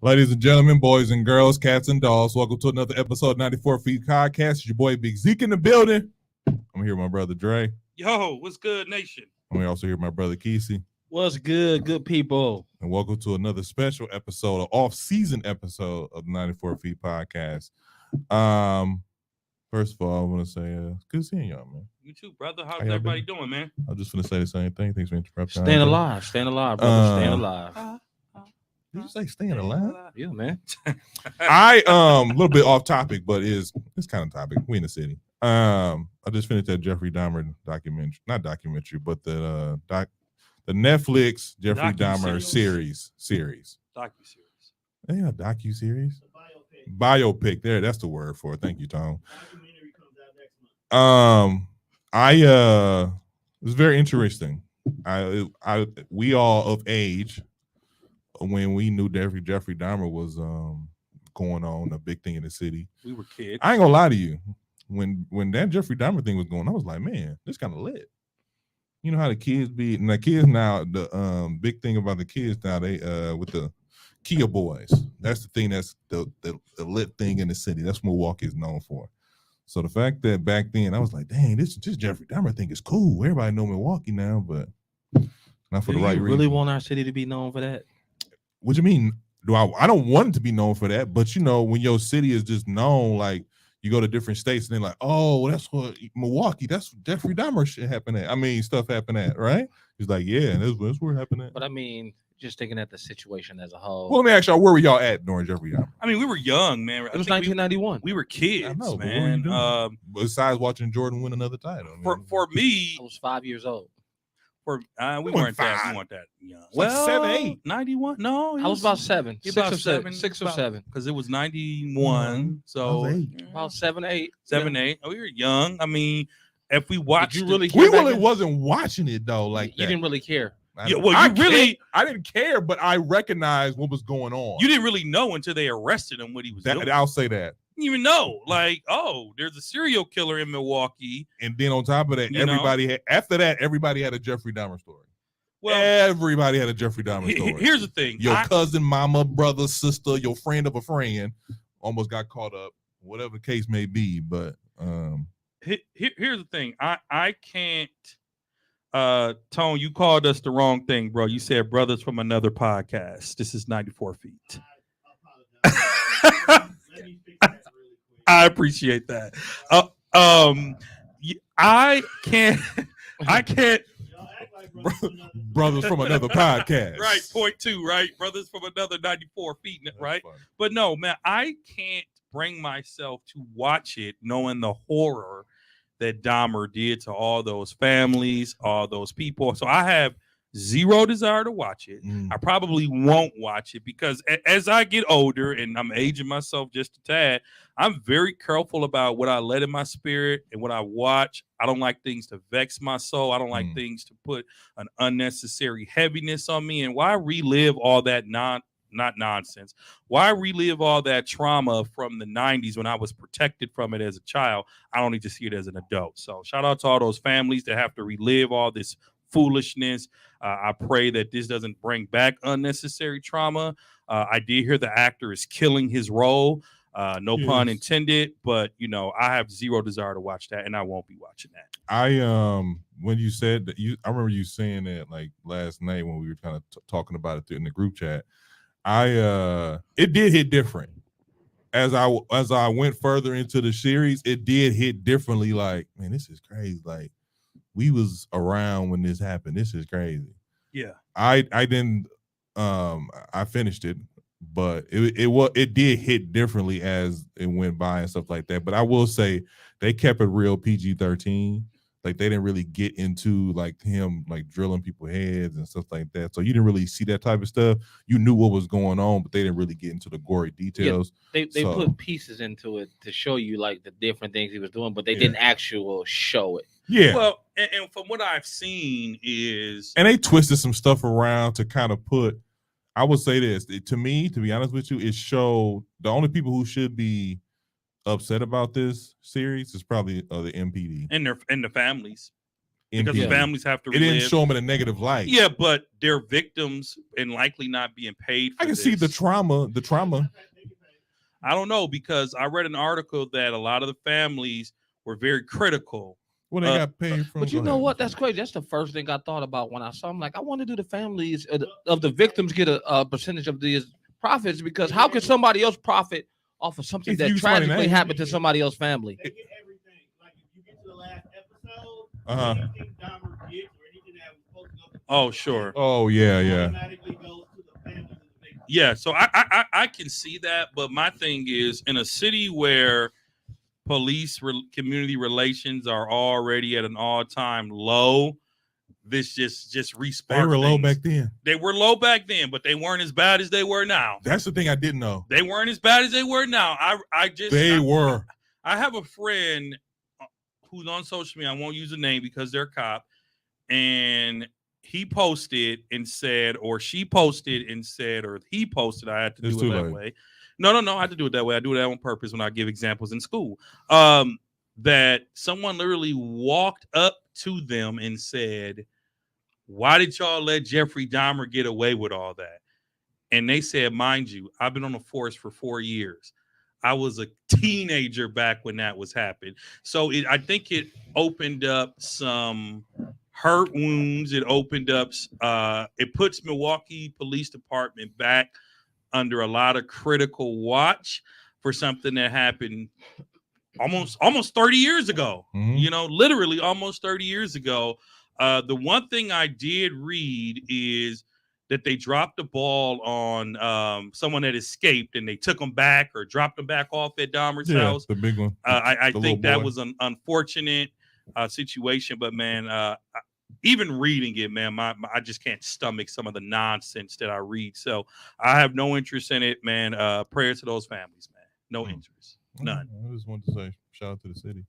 Ladies and gentlemen, boys and girls, cats and dogs, welcome to another episode of 94 Feet Podcast. It's your boy Big Zeke in the building. I'm here with my brother Dre. Yo, what's good, nation? I'm also here with my brother Kesey. What's good, good people? And welcome to another special episode, an off-season episode of the 94 Feet Podcast. First of all, I want to say good seeing y'all, man. You too, brother. How's How y'all everybody doing, man? I'm just going to say the same thing. Thanks for interrupting. Staying alive, brother. Staying alive. Did you say staying alive? Yeah, man. I a little bit off topic, but it's kind of topic. We in the city. I just finished that Jeffrey Dahmer documentary, not documentary, but the Netflix Jeffrey Dahmer series. Docu-series. Yeah, docu-series. Biopic. There, that's the word for it. Thank you, Tom. Documentary comes out next month. It was very interesting. We all of age when we knew Jeffrey Dahmer was going on, a big thing in the city. We were kids. I ain't gonna lie to you. When that Jeffrey Dahmer thing was going, I was like, man, this kind of lit. You know how the kids be, and the kids now, the big thing about the kids now, they with the Kia boys. That's the thing. That's the lit thing in the city. That's what Milwaukee is known for. So the fact that back then I was like, dang, this Jeffrey Dahmer thing is cool. Everybody know Milwaukee now, but not for the right reason. Really want our city to be known for that? What you mean? I don't want it to be known for that, but you know, when your city is just known, like you go to different states and they're like, oh, that's what Milwaukee, that's Jeffrey Dahmer shit happened at. I mean, stuff happened at, right? He's like, yeah, that's where it happened at. But I mean, just thinking at the situation as a whole. Well, let me ask y'all, where were y'all at during Jeffrey Dahmer? I mean, we were young, man. It was 1991. We were kids, I know, but man. what were you doing? Besides watching Jordan win another title. For me, I was 5 years old. we weren't weren't five. that young. Like 7, 8. 91? No, I was about seven. He Six about or seven. 6 or 7. because it was 91. So I was 8. About 7, 8. 7, 8. We were young. I mean, if we watched, Did you really it, care We back really then? wasn't watching it though, like You that. didn't really care. Yeah, well, I didn't care, but I recognized what was going on. you didn't really know until they arrested him what he was doing. I'll say that. You didn't even know, like, oh, there's a serial killer in Milwaukee. And then on top of that, You know? everybody had a Jeffrey Dahmer story. Well, Everybody had a Jeffrey Dahmer story. here's the thing. Your cousin, mama, brother, sister, your friend of a friend almost got caught up, whatever the case may be. But Here's the thing. I can't. Tone, you called us the wrong thing, bro. You said brothers from another podcast. This is 94 Feet. Let me fix that really quick. I appreciate that. I can't. Y'all act like brothers from another podcast. Right, point 2, right? Brothers from another 94 feet, That's right? funny. But no, man, I can't bring myself to watch it knowing the horror that Dahmer did to all those families, all those people. So I have zero desire to watch it. I probably won't watch it because as I get older and I'm aging myself just a tad, I'm very careful about what I let in my spirit and what I watch. I don't like things to vex my soul. I don't like things to put an unnecessary heaviness on me. And why relive all that not nonsense? Why relive all that trauma from the 90s when I was protected from it as a child? I don't need to see it as an adult. So shout out to all those families that have to relive all this foolishness. I pray that this doesn't bring back unnecessary trauma. I did hear the actor is killing his role. No pun intended, but you know, I have zero desire to watch that, and I won't be watching that. When you said that, I remember you saying that like last night when we were kind of talking about it in the group chat. It did hit different as I went further into the series. It did hit differently. Like, man, this is crazy. Like, we was around when this happened. This is crazy. Yeah, I didn't. I finished it, but it did hit differently as it went by and stuff like that. But I will say they kept it real PG-13. Like, they didn't really get into like him like drilling people's heads and stuff like that. So you didn't really see that type of stuff. You knew what was going on, but they didn't really get into the gory details. They put pieces into it to show you like the different things he was doing, but they didn't actually show it. Yeah. Well, and from what I've seen is, and they twisted some stuff around to kind of put. I would say this to me, to be honest with you, it showed the only people who should be upset about this series is probably the MPD and the families. because MPA. families have to It didn't relive. show them in a negative light. Yeah, but they're victims and likely not being paid for I can see the this. trauma. The trauma. I don't know, because I read an article that a lot of the families were very critical. Well, they got paid from. But you go know ahead. what? That's crazy. That's the first thing I thought about when I saw. I'm like, I want to do the families of the victims get a percentage of these profits, because how can somebody else profit off of something If that you explain tragically that. happened to somebody else's family? They get everything. Like if you get to the last episode, Uh-huh. anything Dahmer gets or anything that was supposed to go to the Oh, family sure. Oh yeah. automatically goes to the family of the victim. Yeah, so I can see that, but my thing is, in a city where community relations are already at an all-time low, this just resparked. They were low things. back then. They were low back then, but they weren't as bad as they were now. That's the thing I didn't know. They weren't as bad as they were now. They were. I have a friend who's on social media. I won't use a name because they're a cop, and he posted and said, or she posted and said, or he posted. I had to It's do it too that late. way. No, I had to do it that way. I do that on purpose when I give examples in school. That someone literally walked up to them and said, "Why did y'all let Jeffrey Dahmer get away with all that?" And they said, mind you, I've been on the force for 4 years. I was a teenager back when that was happening. So I think it opened up some hurt wounds. It opened up, it puts Milwaukee Police Department back under a lot of critical watch for something that happened almost 30 years ago. Mhm. You know, literally almost 30 years ago. The one thing I did read is that they dropped the ball on someone that escaped, and they took him back or dropped him back off at Dahmer's Yeah, house. the big one. I the think little that boy. was an unfortunate situation, but man, even reading it, man, I just can't stomach some of the nonsense that I read. So I have no interest in it, man. Prayers to those families, man. No interest, none. I just wanted to say shout out to the city.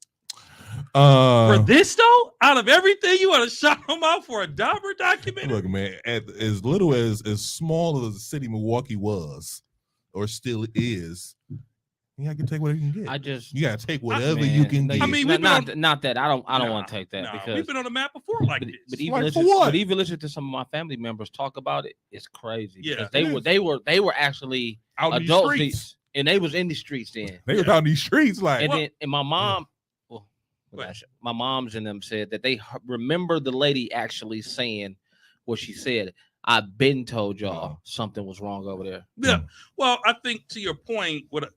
For this though, out of everything, you want to shout them out for a Dahmer documentary? Look, man, as little as small as the city Milwaukee was, or still is, you gotta take what you can get. You gotta take whatever you can no, get. I mean, we've been not that. I don't Nah, want to take that nah, because we've been on the map before like but, this. but even Like, listen, for what? but even listen to some of my family members talk about it. It's crazy. Yeah, because they were actually out in these adults, streets. and they was in the streets then. They was out in these streets like And my mom, well, Go ahead. my mom's and them said that they remember the lady actually saying what she said. I've been told y'all something was wrong over there. Yeah. Well, I think to your point, what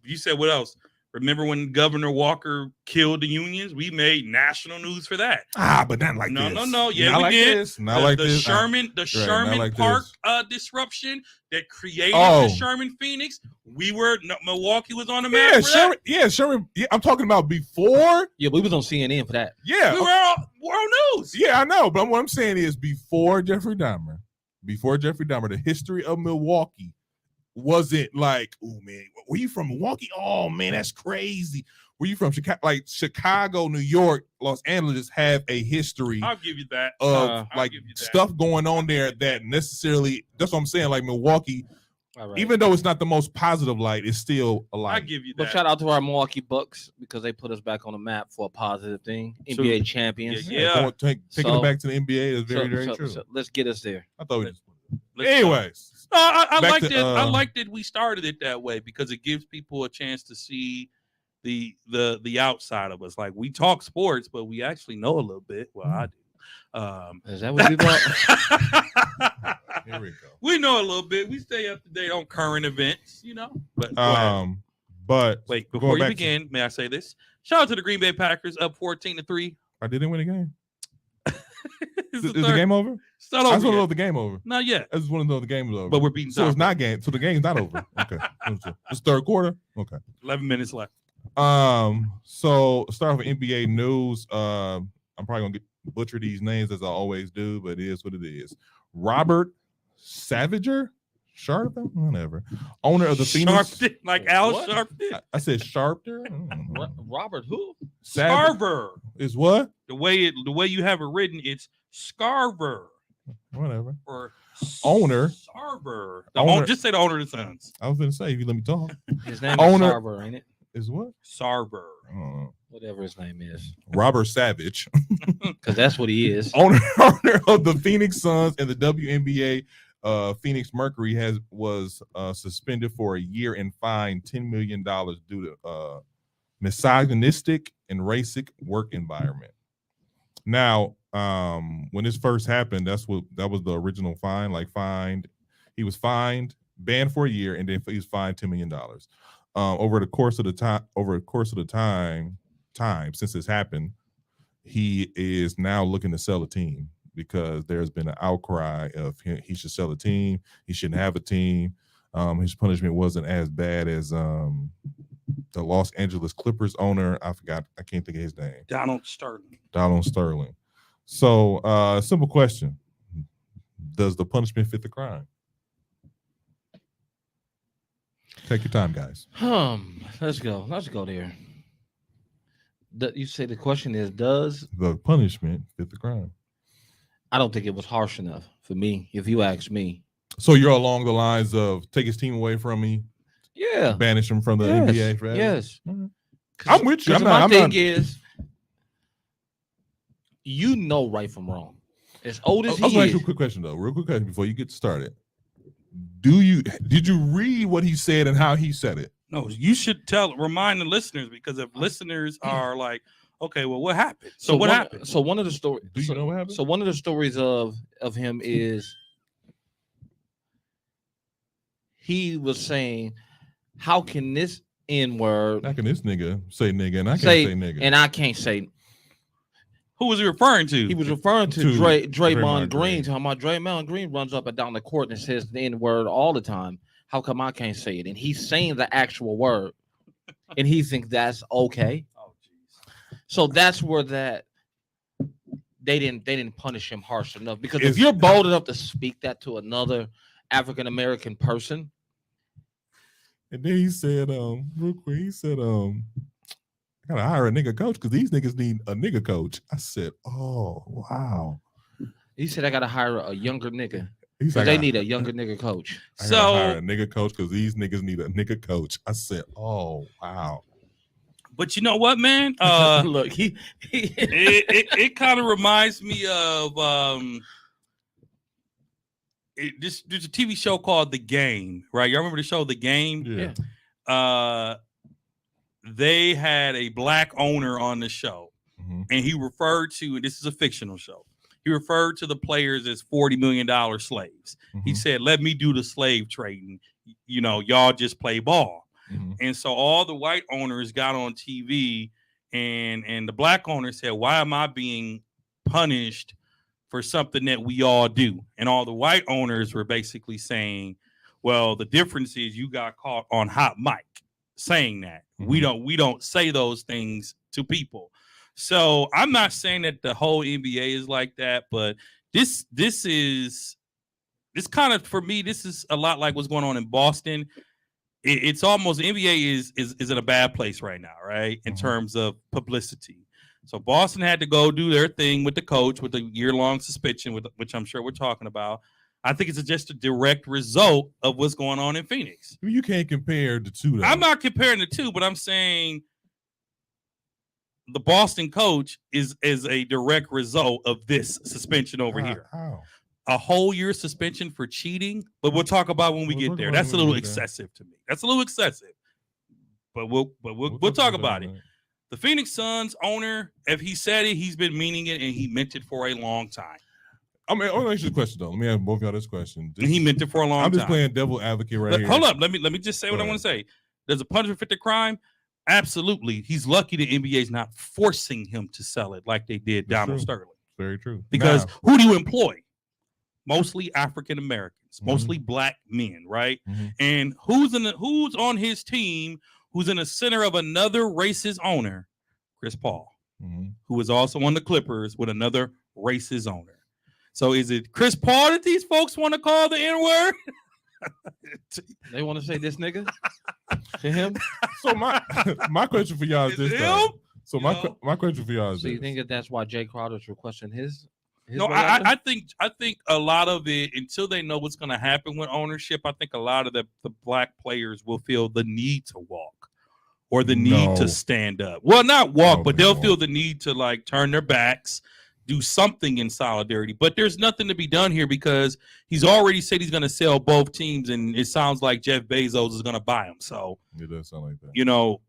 you said, what else? Remember when Governor Walker killed the unions? We made national news for that. but not like No, this. no, no. Yeah, not we like did. this. Not like the this. Sherman, the not Sherman like Park this. disruption that created Oh. the Sherman Phoenix. Milwaukee was on the map. Yeah, for Sherman. that. Yeah, Sherman. Yeah, I'm talking about before. Yeah, we was on CNN for that. Yeah, We were all world news. yeah, I know. But what I'm saying is before Jeffrey Dahmer, the history of Milwaukee wasn't like, oh man, were you from Milwaukee? Oh man, that's crazy. Were you from Chicago? Like Chicago, New York, Los Angeles have a history I'll give you that. of I'll like give you that. stuff going on there that necessarily. That's what I'm saying. Like Milwaukee, All right. even though it's not the most positive light, it's still a I'll light. give you But that. shout out to our Milwaukee Bucks because they put us back on the map for a positive thing. True. NBA champions. Yeah. Taking So- it back to the NBA is very, So- very so- true. so let's get us there. I thought we just. Let's Anyways, No, I Back liked to, it. I liked that we started it that way because it gives people a chance to see the outside of us. Like we talk sports, but we actually know a little bit. Well, I do. Is that what we want? here we go. We know a little bit. We stay up to date on current events, you know. But go ahead. But Wait, going before you back to- begin, may I say this? Shout out to the Green Bay Packers, up 14-3. I didn't win the game. It's Is the the third- game over? It's not I over just want to know yet. if the game over. Not yet, I just want to know if the game was over. but we're beating. so it's Tom. not game. So the game's not over. Okay. It's third quarter. Okay. 11 minutes left. So start with NBA news. I'm probably gonna butcher these names as I always do, but it is what it is. Robert Savager, Sharpton, whatever, owner of the Phoenix. Sharpton, like Al What? Sharpton. I said Sharpter. I don't know. Robert who? Scarver. is what? The way you have it written, it's Scarver Whatever. or Owner. Sarver. Owner. Just say the owner of the Suns. I was gonna say if you let me talk. His name Owner- is Sarver, ain't it? Is what? Sarver. whatever his name is, Robert Savage, because that's what he is. owner of the Phoenix Suns and the WNBA. Phoenix Mercury was suspended for a year and fined $10 million due to misogynistic and racist work environment. Now, when this first happened, that was the original fine. He was fined, banned for a year, and then he was fined $10 million. Over the course of the time since this happened, he is now looking to sell a team because there's been an outcry of he should sell a team. He shouldn't have a team. His punishment wasn't as bad as the Los Angeles Clippers owner. I can't think of his name. Donald Sterling. Donald Sterling. So, simple question: does the punishment fit the crime? Take your time, guys. Let's go there. You say the question is, does the punishment fit the crime? I don't think it was harsh enough for me, if you ask me. So you're along the lines of take his team away from me, yeah, banish him from the NBA forever? Yes. I'm with you. My thing is, you know right from wrong. As old as I'll he ask is. you a quick question though, real quick question before you get started. Did you read what he said and how he said it? No, you should remind the listeners, because if listeners are like, okay, well, what happened? So what happened? So one of the stories. Do you know what happened? So one of the stories of him is he was saying, "How can this N-word? How can this nigga say nigga and I can't say nigga? And I can't say." Who was he referring to? He was referring to Draymond Draymond Green. Green. Talking about Draymond Green runs up and down the court and says the N-word all the time. How come I can't say it? And he's saying the actual word, and he thinks that's okay. Oh, jeez. So that's where they didn't punish him harsh enough, because if you're bold enough to speak that to another African American person, and then he said, real quick, he said, I gotta hire a nigga coach because these niggas need a nigga coach. I said, oh wow. he said, I gotta hire a younger nigga. He's They need a younger nigga coach. I gotta hire a nigga coach because these niggas need a nigga coach. I said, oh wow. But you know what, man? Look, it kind of reminds me of there's a TV show called The Game, right? Y'all remember the show The Game? Yeah. They had a black owner on the show, and he referred to, and this is a fictional show, he referred to the players as $40 million slaves. He said, let me do the slave trading. You know, y'all just play ball. And so all the white owners got on TV, and the black owner said, why am I being punished for something that we all do? And all the white owners were basically saying, well, the difference is you got caught on hot mic saying that. We don't say those things to people. So I'm not saying that the whole NBA is like that, but this kind of, for me, this is a lot like what's going on in Boston. It's almost, the NBA is in a bad place right now, right? In terms of publicity. So Boston had to go do their thing with the coach with a year-long suspension, which I'm sure we're talking about. I think it's just a direct result of what's going on in Phoenix. You can't compare the two, though. I'm not comparing the two, but I'm saying the Boston coach is a direct result of this suspension over here. How? A whole year suspension for cheating, but we'll talk about when we get there. That's a little excessive to me. That's a little excessive. But we'll talk about it. The Phoenix Suns owner, if he said it, he's been meaning it, and he meant it for a long time. I mean, I'll ask you a question though. Let me ask both of y'all this question. And he meant it for a long time. I'm just playing devil advocate right here. Hold up. Let me just say what I want to say. Does a punishment fit the crime? Absolutely. He's lucky the NBA is not forcing him to sell it like they did Donald Sterling. Very true. Because who do you employ? Mostly African Americans, mostly black men, right? And who's on his team who's in the center of another racist owner? Chris Paul, who is also on the Clippers with another racist owner. So is it Chris Paul that these folks want to call the N-word? They want to say this nigga to him. So my question for y'all is this. So my question for y'all is this. So you think that's why Jay Crowder's requesting his? No, I think a lot of it, until they know what's going to happen with ownership, I think a lot of the black players will feel the need to walk or the need No. to stand up. Well, not walk, No, but they they'll won't. feel the need to like turn their backs, do something in solidarity. But there's nothing to be done here because he's already said he's going to sell both teams, and it sounds like Jeff Bezos is going to buy them. So, It does sound like that. you know,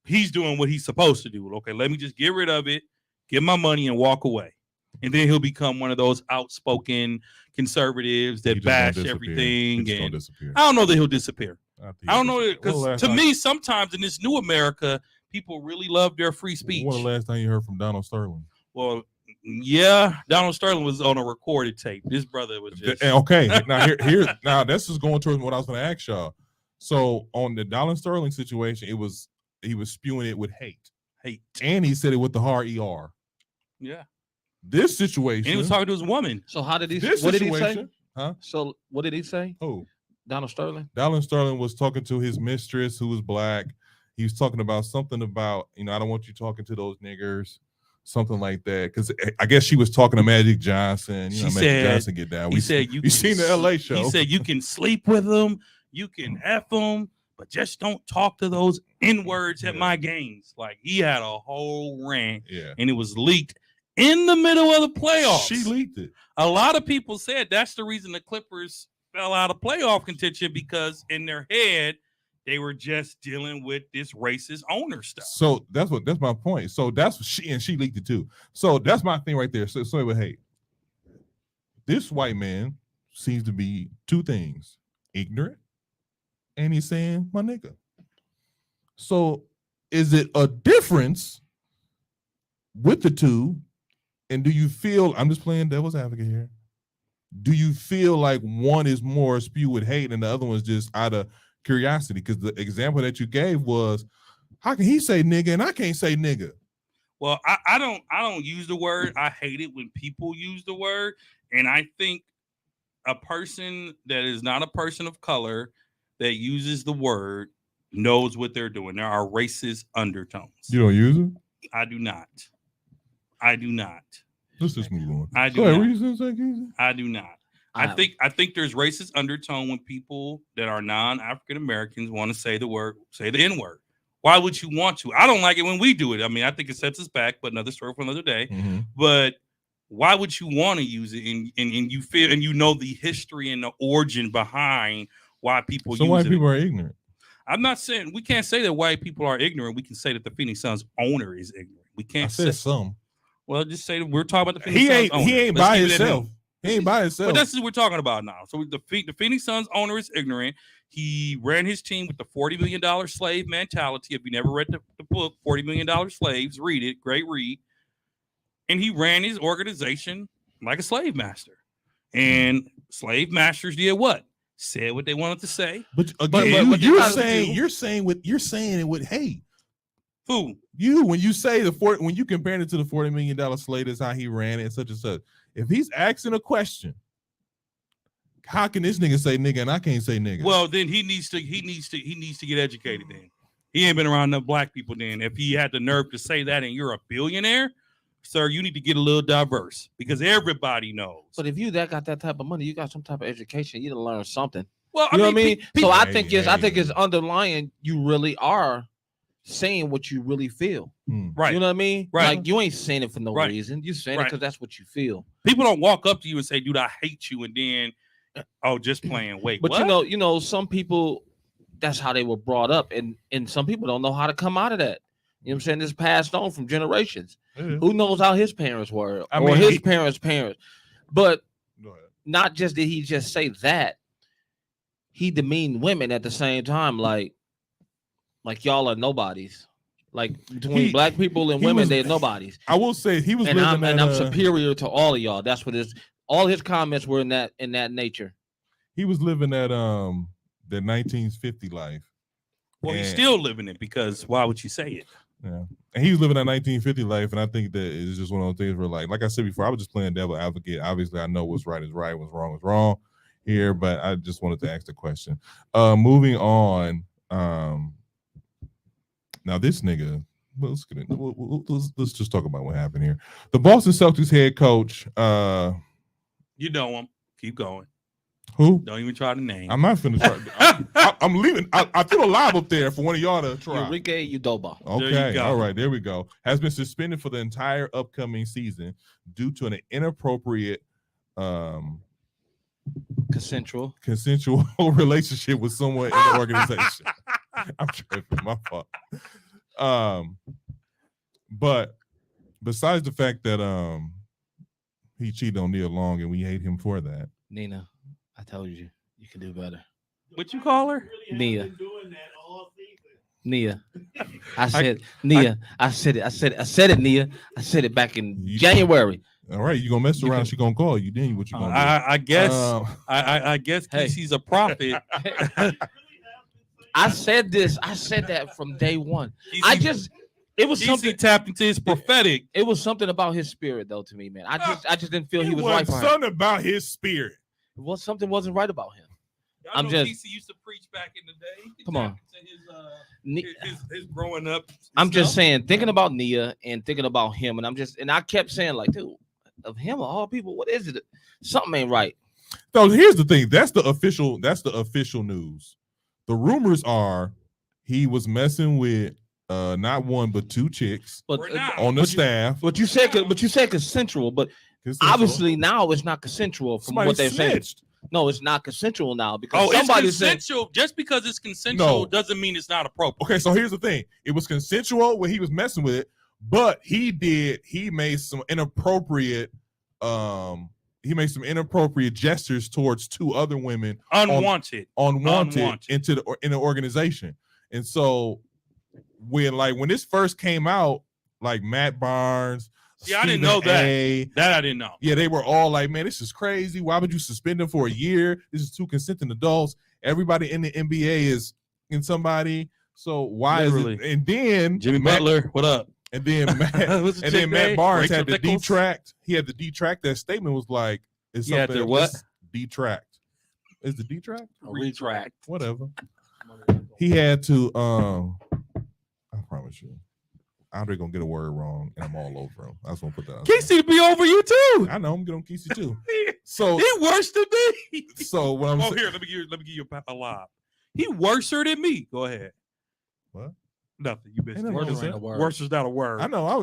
he's doing what he's supposed to do. Okay, let me just get rid of it, get my money, and walk away. And then he'll become one of those outspoken conservatives He that just gonna bash disappear. everything. He just gonna And disappear. I don't know that he'll disappear. think I don't he'll know, disappear. When the because last to time- me, sometimes in this new America, people really love their free speech. When the last time you heard from Donald Sterling? Well, yeah, Donald Sterling was on a recorded tape. This brother was just Okay, now here now this is going towards what I was going to ask y'all. So on the Donald Sterling situation, he was spewing it with hate, and he said it with the hard ER. yeah. This situation, And he was talking to his woman. So how did he? this What did he say? situation, huh? So what did he say? Oh, Donald Sterling. Donald Sterling was talking to his mistress who was black. He was talking about something about, I don't want you talking to those niggers, something like that. Because I guess she was talking to Magic Johnson. She Magic said- Johnson get down. He said you we seen the LA show. He said you can sleep with them, you can F them, but just don't talk to those N-words at Yeah. my games. Like he had a whole rant, Yeah, and it was leaked in the middle of the playoffs. she leaked it. A lot of people said that's the reason the Clippers fell out of playoff contention, because in their head they were just dealing with this racist owner stuff. So that's my point. So that's what she leaked it too. So that's my thing right there. So it would hate. This white man seems to be two things: ignorant, and he's saying my nigga. So is it a difference with the two? And do you feel, I'm just playing devil's advocate here, do you feel like one is more spewed with hate and the other one's just out of curiosity? Because the example that you gave was, how can he say nigga and I can't say nigga? Well, I don't use the word. I hate it when people use the word. And I think a person that is not a person of color that uses the word knows what they're doing. There are racist undertones. You don't use it? I do not. I do not. Let's just move on. I do Go ahead, not. what you gonna say, Keezy? I do not. I think there's racist undertone when people that are non-African Americans want to say the N-word. Why would you want to? I don't like it when we do it. I mean, I think it sets us back, but another story for another day. Mhm. But why would you want to use it? And you feel, and you know the history and the origin behind why people So use white it. people are ignorant. I'm not saying we can't say that white people are ignorant. We can say that the Phoenix Suns owner is ignorant. We I can't say. said some. Well, just say that we're talking about the Phoenix He Suns ain't owner. he ain't Let's by keep it at himself. him. He ain't by himself. But that's what we're talking about now. So the Phoenix Suns owner is ignorant. He ran his team with the $40 million slave mentality. If you never read the book, $40 million Slaves, read it. Great read. And he ran his organization like a slave master. And slave masters did what? Said what they wanted to say. But again, but you're you gotta saying do- you're saying it with hate. Fool. When you say when you compare it to the $40 million slave, that's how he ran it and such and such. If he's asking a question, how can this nigga say nigga and I can't say nigga? Well, then he needs to get educated then. He ain't been around enough black people then. If he had the nerve to say that and you're a billionaire, sir, you need to get a little diverse because everybody knows. But if you got that type of money, you got some type of education, you done learn something. Well, You know what I mean? So I Hey, think it's underlying. You really are saying what you really feel. right. You know what I mean? Right. Like you ain't saying it for no Right. reason. You saying it Right. because that's what you feel. People don't walk up to you and say, "Dude, I hate you," and then, "Oh, just playing." Wait, But what? you know, some people, that's how they were brought up, and some people don't know how to come out of that. You know what I'm saying? It's passed on from generations. Yeah. Who knows how his parents were, I or mean, his he- parents' parents? But Go ahead. not just did he just say that, he demeaned women at the same time, like y'all are nobodies. Like between He- black people and he women, was- they're nobodies. I will say he was And living I'm at, superior to all of y'all. That's what all his comments were in that nature. he was living at the 1950 life. Well, he's and- still living it because why would you say it? Yeah. And he was living that 1950 life, and I think that it's just one of those things where, like I said before, I was just playing devil advocate. Obviously, I know what's right is right, what's wrong is wrong here, but I just wanted to ask the question. Moving on. Now this nigga, let's get in. Let's just talk about what happened here. The Boston Celtics head coach. You know him. Keep going. Who? Don't even try to name. I'm not finna try. I'm leaving. I threw a live up there for one of y'all to try. Enrique Udoba. There you Okay, go. all right, there we go. Has been suspended for the entire upcoming season due to an inappropriate Consensual. consensual relationship with someone in the organization. I'm tripping, my fault. But besides the fact that he cheated on Nia Long and we hate him for that. Nina, I told you you can do better. What you call her? Nia. Been doing that all season. Nia. I said Nia. I said it, Nia. I said it back in January. All right, you gonna mess You around? can- She gonna call you. Then what you gonna do? I guess. Um, I guess Hey. she's a prophet. I said this. I said that from day one. It was DC something. tapped into his prophetic. It was something about his spirit, though, to me, man. I just didn't feel he it was right was for him. something about his spirit. Well, something wasn't right about him. I'm know just- DC used to preach back in the day. He could Come tap on. into Ne- his growing up. I'm just stuff. saying, thinking about Nia and thinking about him, and I kept saying, like, dude, of him of all people, what is it? Something ain't right. So here's the thing. That's the official news. The rumors are he was messing with not one but two chicks But We're not. on the staff. But you said consensual, but Consensual. obviously now it's not consensual from Somebody what they're saying. snitched. No, it's not consensual now because Oh, it's somebody said consensual. Just because it's consensual No. doesn't mean it's not appropriate. Okay, so here's the thing. It was consensual when he was messing with it, but he made some inappropriate gestures towards two other women Unwanted. unwanted in the organization. And so when this first came out, like Matt Barnes, Yeah, I didn't Stephen know that. A, That I didn't know. yeah, they were all like, man, this is crazy. Why would you suspend them for a year? This is two consenting adults. Everybody in the NBA is in somebody. So why Literally. is it? And then Jimmy Matt, Butler, what up? and then Matt, What's the and chick then Matt name? Barnes Rachel had to Nichols? detract. He had to detract that statement. Was like, it's He had something. to what? it's Detract. Is the detract? retract. Whatever. He had to. I promise you, Andre gonna get a word wrong, and I'm all over him. I just want to put that. out there. Casey to be over you too. I know I'm getting on Kesey too. He So worse than me. so what I'm Oh, saying. here, let me give you a lob. He worser than me. Go ahead. What? Nothing. You bitch. Ain't nothing Worse wrong with ain't that. a word. Worse is not a word. I know. I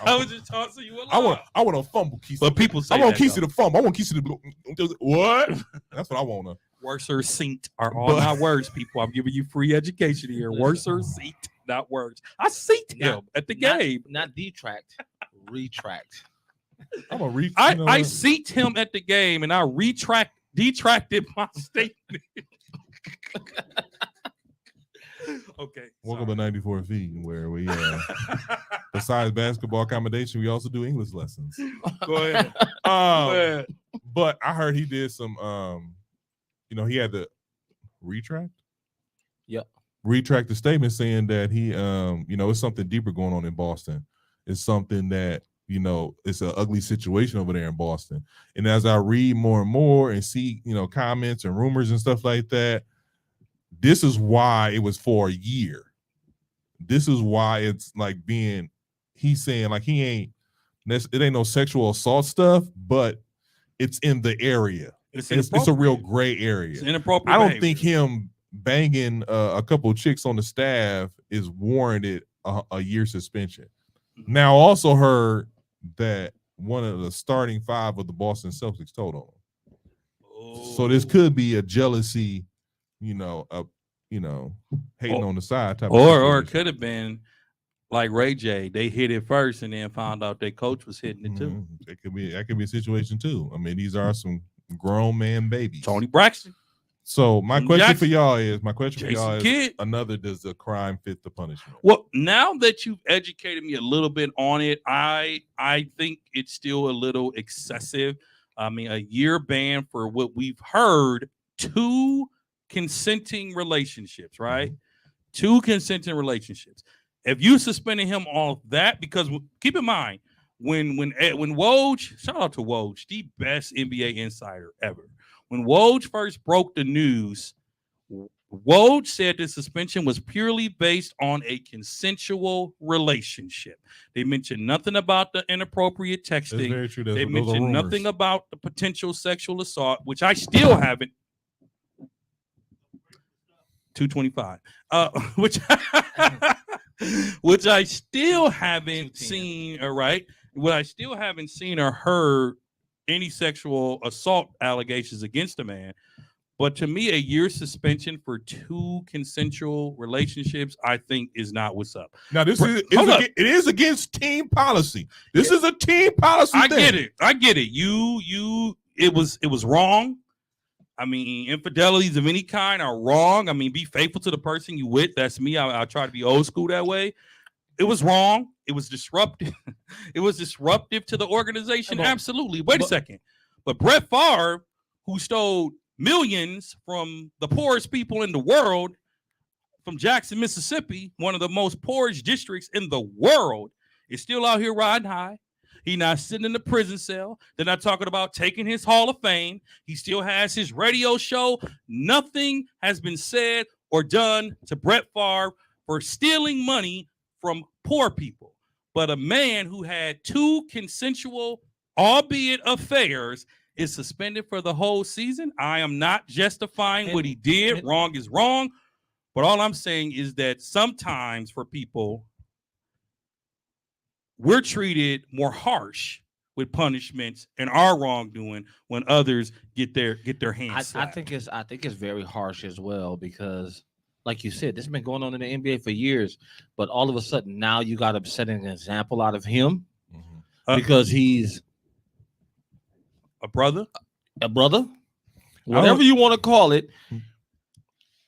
I was just tossing you a lob. I want to fumble Kesey. But people say I want that, Kesey though. to fumble. I want Kesey to what? That's what I want to. Worser seat are all But- not words, people. I'm giving you free education here. Worser seat, not words. I seat him Not- at the game. Not detract, retract. I'm a re. I, you know I what? seat him at the game and I detracted my statement. Okay. Welcome to 94 feet, where we besides basketball accommodation, we also do English lessons. Go ahead. Go Um, ahead. but I heard he did some. He had to retract. Yep. Retract the statement saying that he, it's something deeper going on in Boston. It's something that it's an ugly situation over there in Boston. And as I read more and more and see, comments and rumors and stuff like that, this is why it was for a year. This is why it's like he's saying like it ain't no sexual assault stuff, but it's in the area. It's a real gray area. It's inappropriate. I don't behavior. think him banging a couple of chicks on the staff is warranted a year suspension. Now, I also heard that one of the starting five of the Boston Celtics told on him. So this could be a jealousy, hating on the side type. Or of it could have been like Ray J. They hit it first and then found out their coach was hitting it too. That could be a situation too. I mean, these are some grown man babies. Tony Braxton, So my Tony question Jackson. for y'all is Jason Kidd. another, does the crime fit the punishment? Well, now that you've educated me a little bit on it, I think it's still a little excessive. I mean, a year ban for what we've heard, 2 consenting relationships, right? 2 consenting relationships. If you suspended him off that, because keep in mind, when Woj, shout out to Woj, the best NBA insider ever. When Woj first broke the news, Woj said the suspension was purely based on a consensual relationship. They mentioned nothing about the inappropriate That's texting. very true. They Those are mentioned rumors. nothing about the potential sexual assault, which I still haven't. 225. Which I still haven't 210. seen. All right. What I still haven't seen or heard any sexual assault allegations against a man. But to me, a year suspension for 2 consensual relationships, I think, is not what's up. Now this Hold up. it is against team policy. This is a team policy. I thing. get it. I get it. It was wrong. I mean, infidelities of any kind are wrong. I mean, be faithful to the person you with. That's me. I try to be old school that way. It was wrong. It was disruptive. It was disruptive to the organization. Absolutely. Wait a second. But Brett Favre, who stole millions from the poorest people in the world, from Jackson, Mississippi, one of the most poorest districts in the world, is still out here riding high. He's not sitting in the prison cell. They're not talking about taking his Hall of Fame. He still has his radio show. Nothing has been said or done to Brett Favre for stealing money from poor people. But a man who had 2 consensual, albeit affairs, is suspended for the whole season. I am not justifying what he did. Wrong is wrong. But all I'm saying is that sometimes for people, we're treated more harsh with punishments and our wrongdoing when others get their hands I slapped. think it's very harsh as well because, like you said, this has been going on in the NBA for years. But all of a sudden now you got to set an example out of him because he's a brother, whatever you want to call it.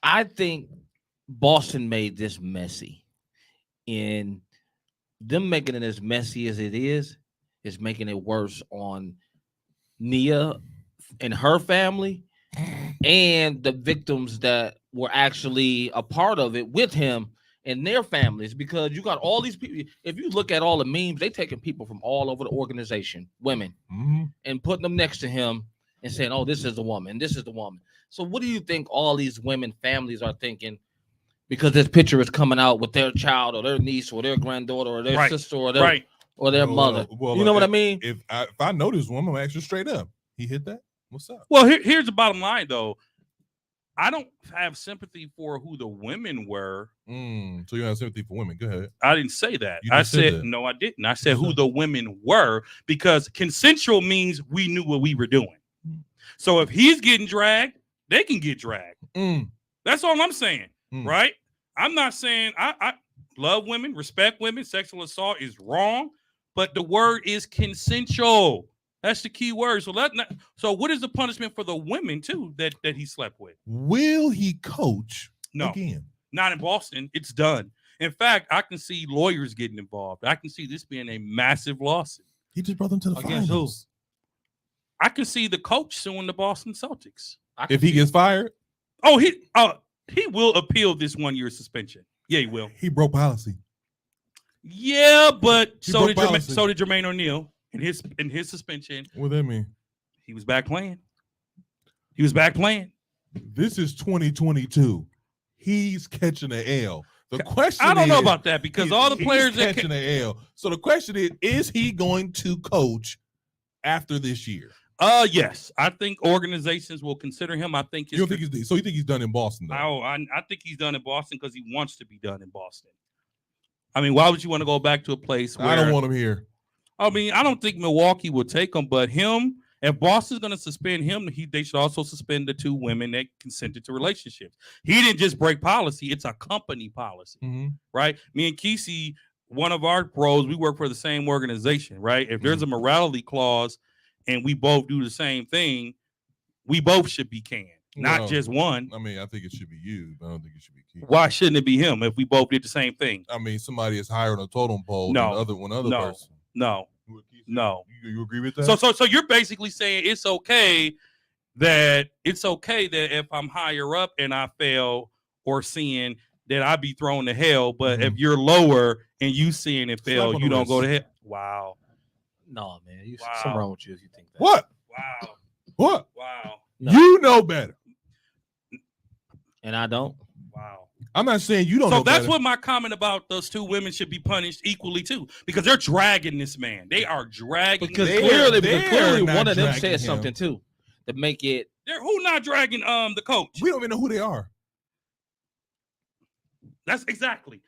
I think Boston made this messy, and them making it as messy as it is making it worse on Nia and her family and the victims that were actually a part of it with him and their families, because you got all these people. If you look at all the memes, they taking people from all over the organization, women, and putting them next to him and saying, oh, this is the woman, this is the woman. So what do you think all these women families are thinking? Because this picture is coming out with their child or their niece or their granddaughter or their sister or their mother. You know what I mean? If I know this woman, I'm actually straight up. He hit that. What's up? Well, here's the bottom line, though. I don't have sympathy for who the women were. So you have sympathy for women. Go ahead. I didn't say that. You I just said said that. no, I didn't. I said who the women were, because consensual means we knew what we were doing. So if he's getting dragged, they can get dragged. That's all I'm saying, right? I'm not saying I love women, respect women. Sexual assault is wrong, but the word is consensual. That's the key word. So what is the punishment for the women too that he slept with? Will he coach again? Not in Boston. It's done. In fact, I can see lawyers getting involved. I can see this being a massive lawsuit. He just brought them to the Against finals. I can see the coach suing the Boston Celtics. If he gets fired? Oh, he will appeal this 1-year suspension. Yeah, he will. He broke policy. Yeah, but He so broke policy. did Jermaine O'Neal in his suspension. What that mean? He was back playing. He was back playing. This is 2022. He's catching an L. The question I don't know is, about that because all the players he's catching an L. So the question is he going to coach after this year? Yes. I think organizations will consider him. I think you don't think so you think he's done in Boston though? I think he's done in Boston because he wants to be done in Boston. I mean, why would you want to go back to a place where I don't want him here? I mean, I don't think Milwaukee will take him, but him, if Boston's going to suspend him, they should also suspend the 2 women that consented to relationships. He didn't just break policy. It's a company policy, right? Me and Kesey, one of our pros, we work for the same organization, right? If there's a morality clause and we both do the same thing, we both should be canned, not just one. I mean, I think it should be you, but I don't think it should be Keith. Why shouldn't it be him if we both did the same thing? I mean, somebody is higher on a totem pole than one other person. No. You agree with that? So you're basically saying it's okay that if I'm higher up and I fail or sin, that I be thrown to hell. But if you're lower and you sin and fail, you don't go to hell. Wow. No, man. Something wrong with you if you think that. What? Wow. What? Wow. No. You know better. And I don't. Wow. I'm not saying you don't know So that's better. what my comment about those two women should be punished equally too, because they're dragging this man. They are dragging. Because They're- clearly, they're not one of them dragging said him. something too to make it. They're who not dragging the coach. We don't even know who they are. That's exactly.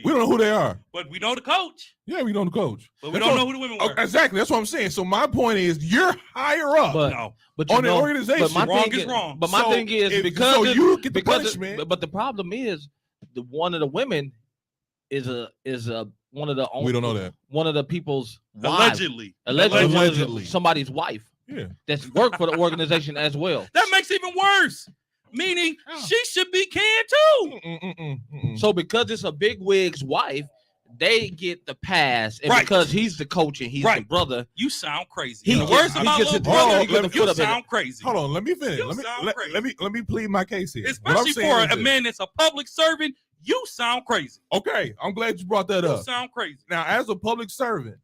We don't know who they are. But we know the coach. Yeah, we know the coach. But we That's don't what- know who the women were. Exactly. That's what I'm saying. So my point is, you're higher up But No. but on the know, organization. But my Wrong thing is wrong. But my So thing is if- because so it- you get the because it- punishment. but the problem is one of the women is one of the only, We don't know that. one of the people's wives. Allegedly. Allegedly. Allegedly. Somebody's wife Yeah. that's worked for the organization as well. That makes it even worse. Meaning Yeah. she should be canned too. Mm-mm. So because it's a big wig's wife, they get the pass, and Right. because he's the coach and he's the Right. brother, You sound crazy. He In the gets- words of he my gets little it- brother, he gets the foot you up in it. sound crazy. Hold on, let me finish. You Let me sound let, crazy. let me let me plead my case here. What I'm Especially saying for is a this. man that's a public servant, you sound crazy. Okay, I'm glad you brought that You up. sound crazy. Now, as a public servant,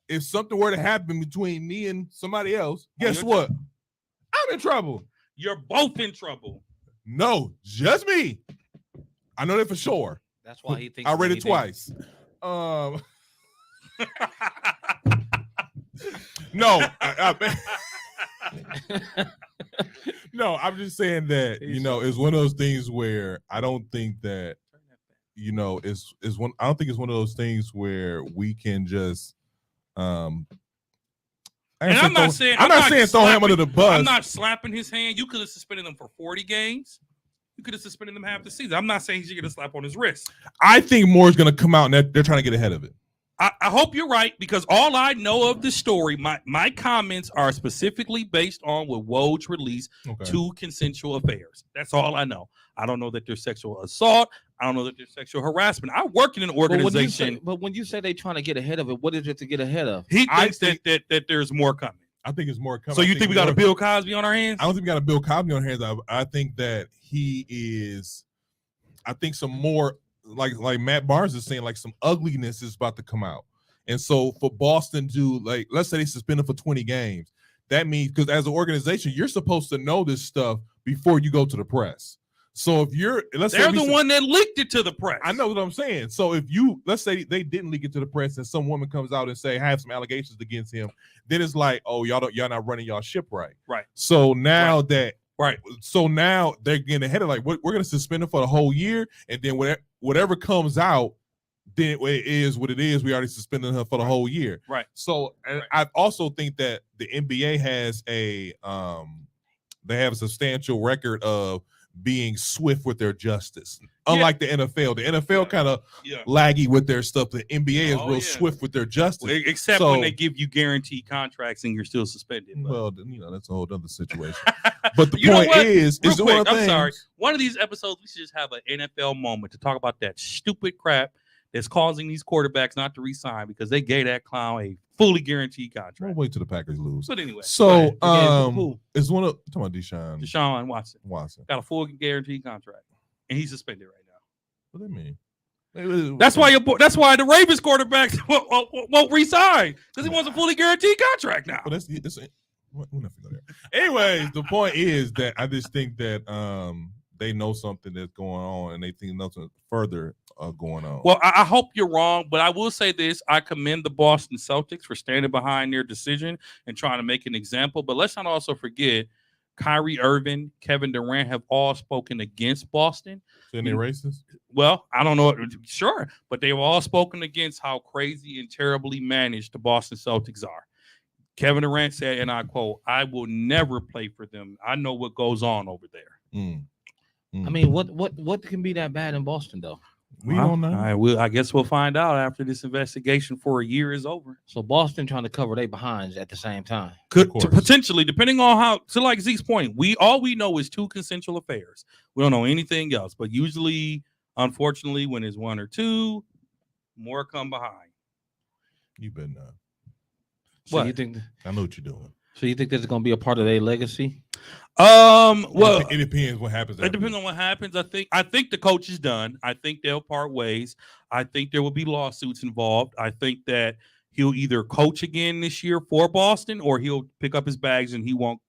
if something were to happen between me and somebody else, guess you're what? I'm in trouble. You're both in trouble. No, just me. I know that for sure. that's why he thinks I read it anything. twice. No, no, I'm just saying that it's one of those things where I don't think that is one. I don't think it's one of those things where we can just And I'm not saying throw him under the bus. I'm not slapping his hand. You could have suspended him for 40 games. You could have suspended him half the season. I'm not saying he should get a slap on his wrist. I think more is going to come out, and they're trying to get ahead of it. I hope you're right, because all I know of the story, my comments are specifically based on what Woj released, Okay. 2 consensual affairs. That's all I know. I don't know that there's sexual assault. I don't know that there's sexual harassment. I work in an organization. But when you say they trying to get ahead of it, what is it to get ahead of? He I thinks that there's more coming. I think it's more coming. So you think we got a more- Bill Cosby on our hands? I don't think we got a Bill Cosby on our hands. I think that he is. I think some more like Matt Barnes is saying, like some ugliness is about to come out. And so for Boston to let's say they suspended for 20 games, that means because as an organization, you're supposed to know this stuff before you go to the press. So if They're the one that leaked it to the press. I know what I'm saying. So if let's say they didn't leak it to the press and some woman comes out and say, I have some allegations against him, then it's like, oh, y'all not running y'all ship right. Right. So now Right. So now they're getting ahead of we're going to suspend him for the whole year, and then whatever comes out, then it is what it is. We already suspended her for the whole year. Right. So and Right. I also think that the NBA has they have a substantial record of being swift with their justice. Unlike the NFL. The NFL kind of Yeah. laggy with their stuff. The NBA is Oh, real yeah. swift with their justice. Except So- when they give you guaranteed contracts and you're still suspended. But- Well, then, that's a whole other situation. But the You know point what? is Real one of quick, the I'm things. sorry. One of these episodes, we should just have an NFL moment to talk about that stupid crap that's causing these quarterbacks not to resign because they gave that clown a fully guaranteed We'll contract. wait till the Packers lose. But anyway, go So, ahead. who? it's one of talking about Deshaun Deshaun Watson. got a full guaranteed contract, and he's suspended right now. What do you mean? That's why the Ravens quarterbacks won't resign because he wants a fully guaranteed contract now. Well, that's we're not gonna go there. Anyways, the point is that I just think that they know something that's going on, and they think nothing further going on. Well, I hope you're wrong, but I will say this. I commend the Boston Celtics for standing behind their decision and trying to make an example. But let's not also forget Kyrie Irving, Kevin Durant have all spoken against Boston. Isn't they racist? Well, I don't know. Sure. But they've all spoken against how crazy and terribly managed the Boston Celtics are. Kevin Durant said, and I quote, "I will never play for them. I know what goes on over there." I mean, what can be that bad in Boston though? We don't know. I guess we'll find out after this investigation for a year is over. So Boston trying to cover their behinds at the same time. Could course. potentially, depending on how. So, like Zeke's point, all we know is 2 consensual affairs. We don't know anything else. But usually, unfortunately, when it's 1 or 2, more come behind. You better not. So What? you think? I know what you're doing. So you think this is going to be a part of their legacy? Well, it depends what happens. it depends on what happens. I think the coach is done. I think they'll part ways. I think there will be lawsuits involved. I think that he'll either coach again this year for Boston, or he'll pick up his bags and he won't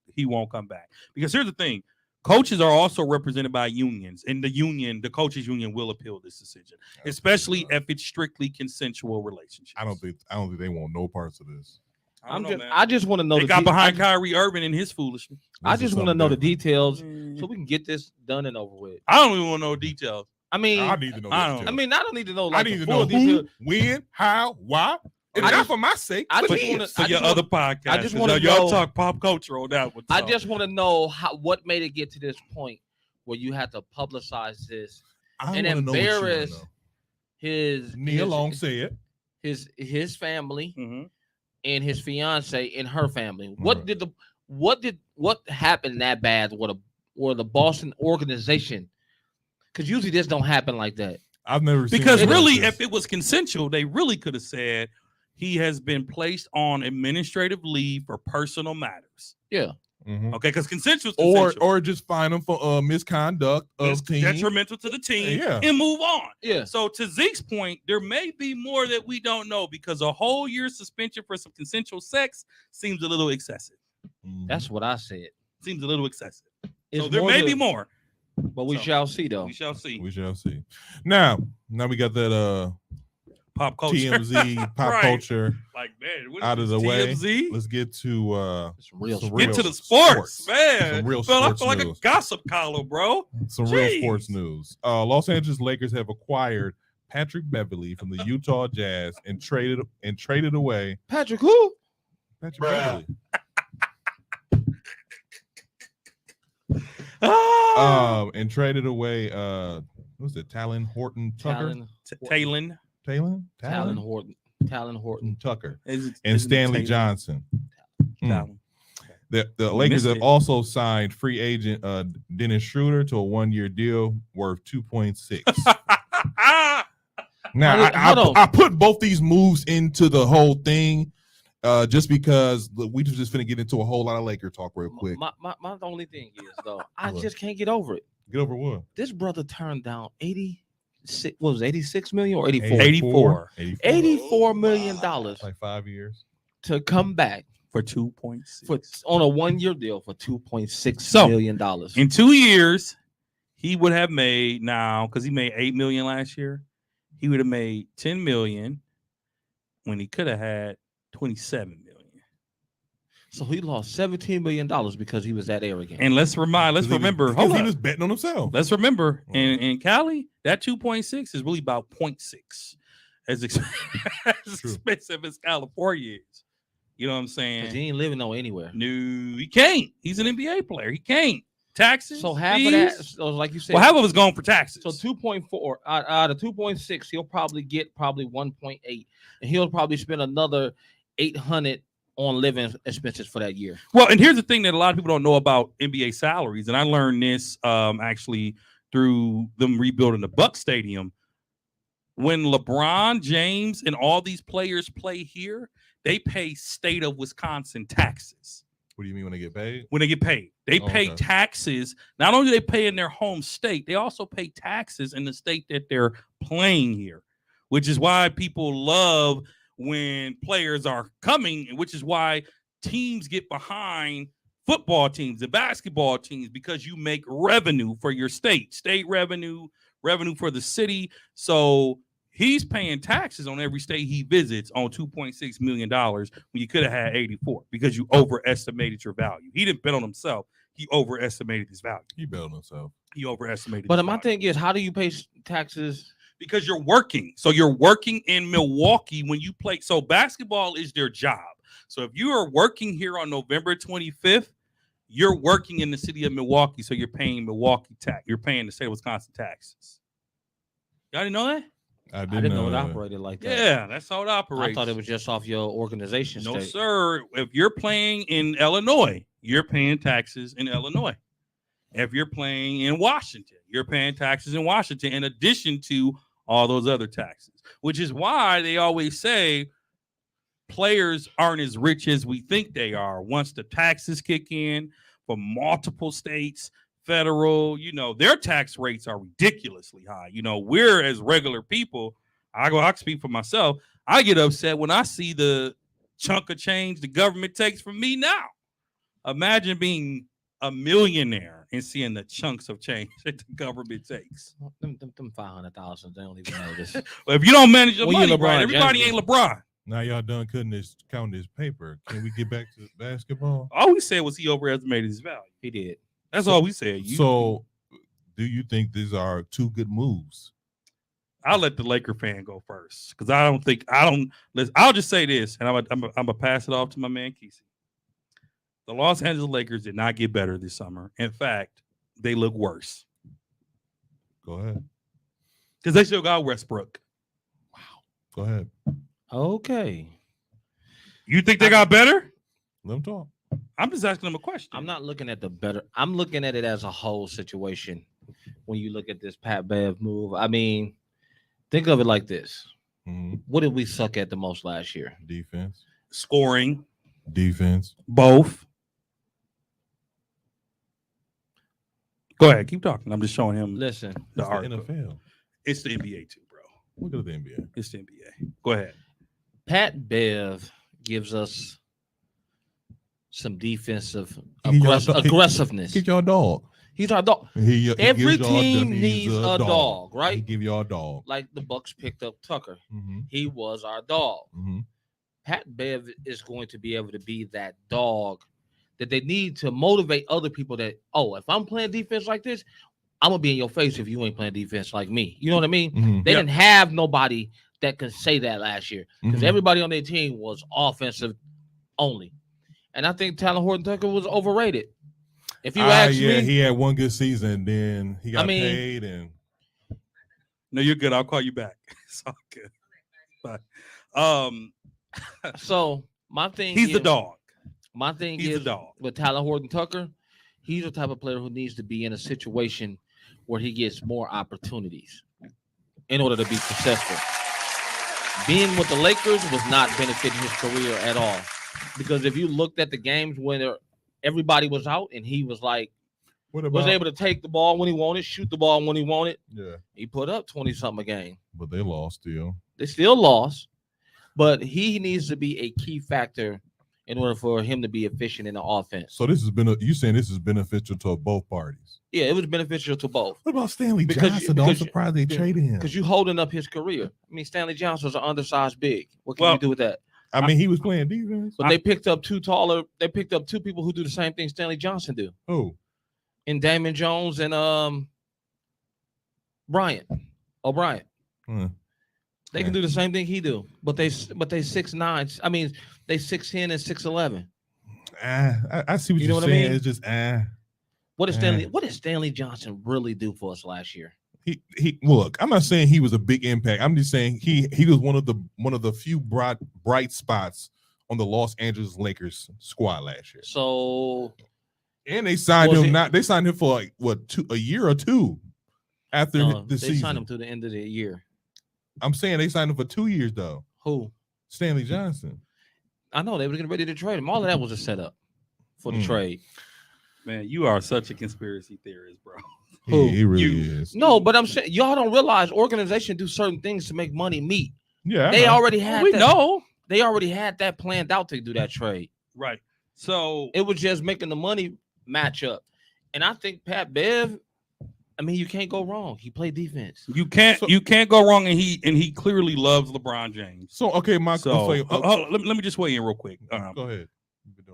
come back. Because here's the thing: Coaches are also represented by unions, and the coaches union will appeal this decision, especially if it's strictly consensual relationships. I don't think they want no parts of this. I just want to know. They got behind Kyrie Irving and his foolishness. I just want to know the details Mm. so we can get this done and over with. I don't even want to know details. I mean, I need to know. I this don't- too. I mean, I don't need to know. I Like need the to full know detail. who, when, how, why. It's I not just- for my sake. I for just his. wanna- For I your just other podcast, I just wanna y'all know- talk pop culture on that one. I so. just want to know what made it get to this point where you had to publicize this I and wanna know what you wanna embarrass know. his Neil Long said. his family Mhm. and his fiance and her family. Right. What happened that bad with the Boston organization? Because usually this don't happen like that. I've never seen Because it like really, this. if it was consensual, they really could have said he has been placed on administrative leave for personal matters. Yeah. Mhm. Okay, because consensual is or consensual. just fine them for misconduct It's of team. detrimental to the team Yeah. and move on. Yeah. So to Zeke's point, there may be more that we don't know because a whole year suspension for some consensual sex seems a little excessive. Mhm. That's what I said. Seems a little excessive. It's So there more may than- be more. but we So, shall see though. We shall see. We shall see. Now we got that Pop culture. TMZ pop Right. culture Like, man, what is out of this, the way. TMZ? Let's get to Some real some sports. Get to the sports. sports, man. Some real Felt sports like a news. gossip column, bro. some real sports Jeez. news. Los Angeles Lakers have acquired Patrick Beverly from the Utah Jazz and traded away Patrick who? Patrick Bruh. Ah, and traded away what was it, Talon Horton Tucker? Talon Talon. Horton. Tucker Is it- and is it Stanley Taylor? Johnson. Mm. Talon. The Lakers missed have it. also signed free agent Dennis Schroeder to a 1-year deal worth 2.6. Now Hold on. I put both these moves into the whole thing just because we just finna get into a whole lot of Laker talk real quick. My only thing is though, I What? just can't get over it. Get over what? This brother turned down 86. What was it, 86 million or 84? 84. 84 million dollars Like 5 years. to come back For 2.6. for on a 1-year deal for 2.6 So, million dollars. In 2 years, he would have made now because he made 8 million last year. He would have made 10 million when he could have had 27 million. So he lost 17 million dollars because he was that arrogant. And let's remember. Because Hold he on. was betting on himself. Let's remember in Cali, that 2.6 is really about 0.6. As True. expensive as California is. You know what I'm 'Cause saying? he ain't living no anywhere. No, he can't. He's an NBA player. He can't. Taxes. So half fees. of that, so like you said, Well, half of it's going for taxes. so 2.4 out of 2.6, he'll probably get 1.8, and he'll probably spend another 800 on living expenses for that year. Well, and here's the thing that a lot of people don't know about NBA salaries, and I learned this actually through them rebuilding the Buck Stadium. When LeBron James and all these players play here, they pay state of Wisconsin taxes What do you mean when they get paid? when they get paid. They Oh, pay okay. taxes. Not only do they pay in their home state, they also pay taxes in the state that they're playing here, which is why people love when players are coming, which is why teams get behind football teams and basketball teams because you make revenue for your state revenue for the city. So he's paying taxes on every state he visits on $2.6 million when you could have had 84 because you overestimated your value. He didn't bet on himself. He overestimated his value. He bet on himself. He overestimated. But his my value. thing is, how do you pay taxes? Because you're working. So you're working in Milwaukee when you play. So basketball is their job. So if you are working here on November 25th, you're working in the city of Milwaukee. So you're paying Milwaukee tax. You're paying the state of Wisconsin taxes. Y'all didn't know that? I I didn't know it that. operated like that. Yeah, that's how it operates. I thought it was just off your organization. No, state. sir. If you're playing in Illinois, you're paying taxes in Illinois. If you're playing in Washington, you're paying taxes in Washington in addition to all those other taxes, which is why they always say players aren't as rich as we think they are once the taxes kick in for multiple states, federal, their tax rates are ridiculously high. We're as regular people, I can speak for myself. I get upset when I see the chunk of change the government takes from me now. Imagine being a millionaire and seeing the chunks of change that the government takes. Them 500,000, they don't even notice. Well, if you don't manage your Well, you money LeBron right, everybody James. ain't LeBron. Now y'all done counting this paper. Can we get back to basketball? All we said was he overestimated his value. He did. That's all we said. So, do you think these are two good moves? I'll let the Laker fan go first because I'll just say this, and I'm gonna pass it off to my man Kesey. The Los Angeles Lakers did not get better this summer. In fact, they look worse Go ahead. because they still got Westbrook. Go ahead. Okay. You think they got better? Let them talk. I'm just asking them a question. I'm not looking at the better. I'm looking at it as a whole situation. When you look at this Pat Bev move, I mean, think of it like this. Mhm. What did we suck at the most last year? Defense. Scoring, Defense. both. Go ahead, keep talking. I'm just showing him Listen, It's the the article. NFL. It's the NBA too, bro. Look at the NBA. It's the NBA. Go ahead. Pat Bev gives us some defensive He y'all dog- aggressiveness. Get y'all a dog. He's our dog. He Every gives y'all team he's needs a dog, He right? give y'all a dog. Like the Bucks picked up Tucker. Mm-hmm. He was our dog. Mm-hmm. Pat Bev is going to be able to be that dog that they need to motivate other people that, oh, if I'm playing defense like this, I'm going to be in your face if you ain't playing defense like me. You know what I mean? Mm-hmm. They Yeah. didn't have nobody that could say that last year because Mhm. everybody on their team was offensive only. And I think Talon Horton Tucker was overrated. If you ask yeah, me, he had one good season, then he got I mean- paid, and No, you're good. I'll call you back. It's all good. Bye. so my thing He's the is- dog. My thing He's is the dog. with Tyler Horton Tucker, he's the type of player who needs to be in a situation where he gets more opportunities in order to be successful. Being with the Lakers was not benefiting his career at all. Because if you looked at the games when everybody was out and he was like, what about? was able to take the ball when he wanted, shoot the ball when he wanted, Yeah, he put up 20-something a game. but they lost still. They still lost, but he needs to be a key factor in order for him to be efficient in the offense. So this has been you saying this is beneficial to both parties. Yeah, it was beneficial to both. What about Stanley Because you- Johnson? I'm because you- surprised they traded him. Because you holding up his career. I mean, Stanley Johnson was an undersized big. What can Well, you do with that? I mean, he was playing defense. But they picked up two taller. They picked up two people who do the same thing Stanley Johnson do. Who? And Damon Jones and Bryant O'Brien. Huh. They can do the same thing he do. But they 6'9". I mean, they 6'10" and 6'11". I see what You you're know what I saying. mean? It's just What did Stanley Johnson really do for us last year? he look. I'm not saying he was a big impact. I'm just saying he was one of the few bright spots on the Los Angeles Lakers squad last year. So And they signed Was him. it- They signed him for like a year or two after no, the they season. signed him to the end of the year. I'm saying they signed him for 2 years though. Who? Stanley Johnson. I know they were getting ready to trade him. All of that was a setup for the trade. Man, you are such a conspiracy theorist, bro. Who? He really You- is. No, but I'm saying y'all don't realize organizations do certain things to make money meet. Yeah, I They know. already had We that. know. They already had that planned out to do that trade. Right. So It was just making the money match up. And I think Pat Bev, I mean, you can't go wrong. He played defense. you can't go wrong, and he clearly loves LeBron James. So okay, So let me just weigh in real quick. go ahead.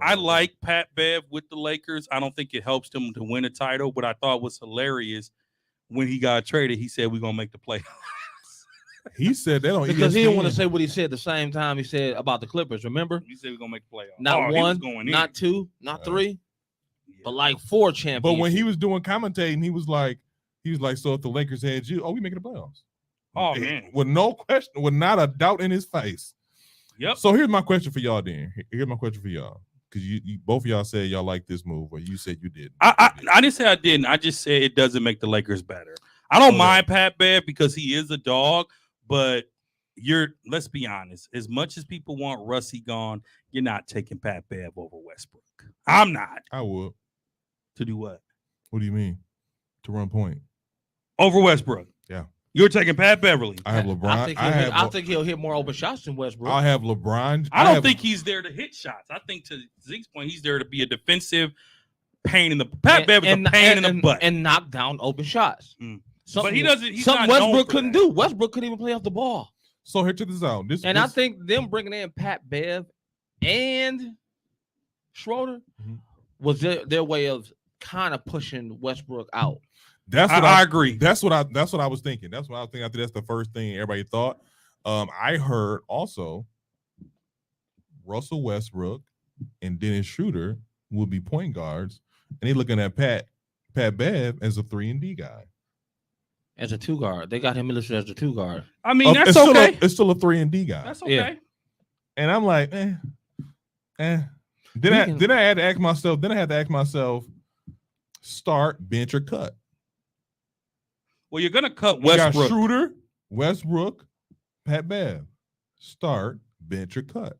I like Pat Bev with the Lakers. I don't think it helps them to win a title, but I thought was hilarious when he got traded. He said we're gonna make the playoffs. He said that on Because he didn't want to ESPN. say what he said the same time he said about the Clippers. Remember? He said we're gonna make the playoffs. Not Oh, he was one, going in. not two, not three, Yeah. but like 4 champions. But when he was doing commentating, he was like, so if the Lakers had you, we making the playoffs. Oh, man. With no question, with not a doubt in his face. Yep. So here's my question for y'all. Then here's my question for y'all, because you both of y'all said y'all like this move, or you said you did. I didn't say I didn't. I just said it doesn't make the Lakers better. I don't Okay. mind Pat Bev because he is a dog, but let's be honest. As much as people want Russie gone, you're not taking Pat Bev over Westbrook. I'm not. I would. To do what? What do you mean? To run point? Over Westbrook. Yeah. You're taking Pat Beverly. I have LeBron. I think he'll hit more open shots than Westbrook. I have LeBron. I don't have- think he's there to hit shots. I think to Zeke's point, he's there to be a defensive pain in the Pat Bev is a pain in the butt. and knock down open shots. Mm. Something, But he doesn't. He's something not known Westbrook for couldn't that. do. Westbrook couldn't even play off the ball. So here, check this out. I think them bringing in Pat Bev and Schroeder Mhm. was their way of kind of pushing Westbrook out. that's what I agree. That's what I was thinking. That's what I was thinking. I think that's the first thing everybody thought. I heard also Russell Westbrook and Dennis Schroeder will be point guards, and they looking at Pat Bev as a 3-and-D guy. As a 2 guard. They got him listed as a 2 guard. I mean, that's it's okay. It's still a 3-and-D guy. That's okay. Yeah. And I'm like, Then I had to ask myself. Then I had to ask myself, start, bench, or cut. Well, you're gonna cut We got Westbrook. Schroeder, Westbrook, Pat Bev. Start, bench, or cut.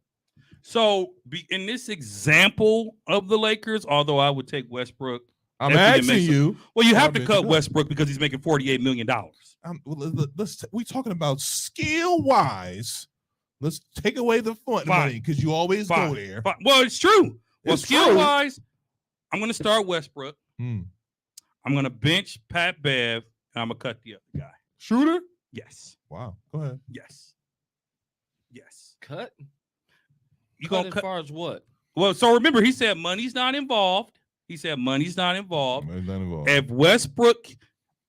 So, in this example of the Lakers, although I would take Westbrook, I'm Definitely asking makes you. well, you have Start, to bench, cut or cut. Westbrook because he's making $48 million. We talking about skill wise. Let's take away the fun Fine. money because you always Fine. go there. But, well, it's true. Well, It's skill true. wise, I'm gonna start Westbrook. Hmm. I'm gonna bench Pat Bev, and I'm gonna cut the other guy. Schroeder? Yes, Wow. Go ahead. yes, yes. Cut? You Cut gonna as cut? far as what? Well, so remember, he said money's not involved. He said money's not involved. Man's not involved. If Westbrook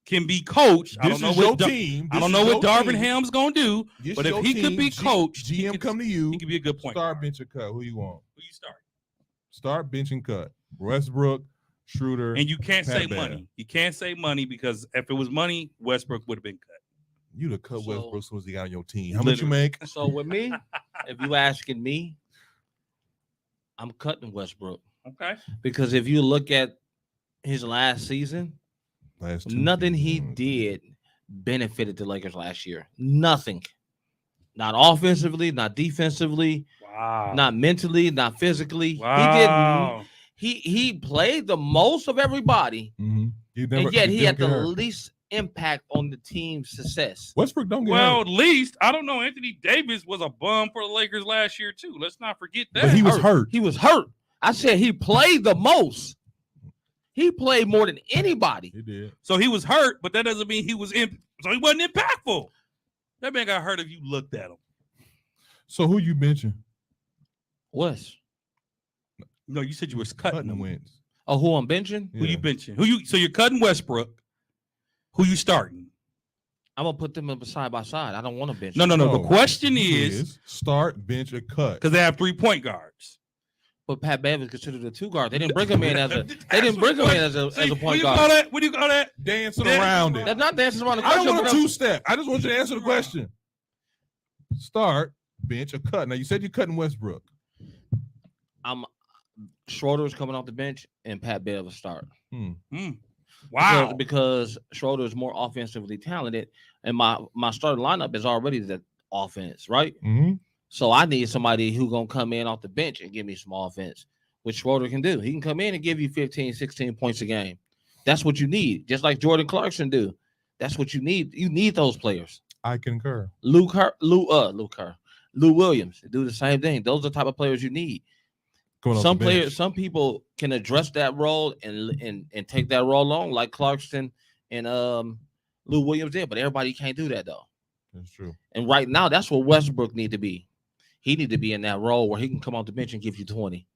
can be coached, I This don't know is what your Dar- team. I This don't is know what your Darvin team. Ham's gonna do, This but is if your he could team. be coached, he GM could- come to you. he could be a good point Start, guard. bench, or cut. Who you want? Who you start? Start, bench, and cut. Westbrook, Schroeder. And you can't Pat say Bev. money. You can't say money because if it was money, Westbrook would have been cut. You'd have cut So- Westbrook as soon as he got on your team. How much you Literally. make? So with me, if you asking me, I'm cutting Westbrook. Okay. Because if you look at his last season, Last two nothing he seasons. did benefited the Lakers last year. Nothing. Not offensively, not defensively, Wow. not mentally, not physically. Wow. He played the most of everybody, Mhm. and yet he never had the get hurt. least impact on the team's success. Westbrook don't get Well, hurt. at least I don't know. Anthony Davis was a bum for the Lakers last year too. Let's not forget that. But he was hurt. He was hurt. I said he played the most. He played more than anybody. He did. So he was hurt, but that doesn't mean he was in. So he wasn't impactful. That man got hurt if you looked at him. So who you benching? West. No, you said you was Cutting cutting the him. wins. Oh, who I'm benching? Who you Yeah. benching? Who you? So you're cutting Westbrook. Who you starting? I'm gonna put them up side by side. I don't want to bench. No, no, no. No. The question Who is start, bench, or cut. because they have 3-point guards. But Pat Bev is considered a 2 guard. They didn't bring him in as a. They didn't bring him in as a See, point What guard. do you call that? Dancing Dancing around it. That's not dancing around the I don't question. want a but I'm- 2-step. I just want you to answer the question. Start, bench, or cut. Now you said you're cutting Westbrook. I'm Schroeder is coming off the bench and Pat Bev will start. Wow. Because Schroeder is more offensively talented, and my starting lineup is already the offense, right? Mm-hmm. So I need somebody who gonna come in off the bench and give me some offense, which Schroeder can do. He can come in and give you 15, 16 points a game. That's what you need, just like Jordan Clarkson do. That's what you need. You need those players. I concur. Lou Williams do the same thing. Those are the type of players you need. Coming off Some the bench. players, some people can address that role and take that role on, like Clarkson and Lou Williams did. But everybody can't do that though. That's true. And right now, that's what Westbrook need to be. He need to be in that role where he can come off the bench and give you 20,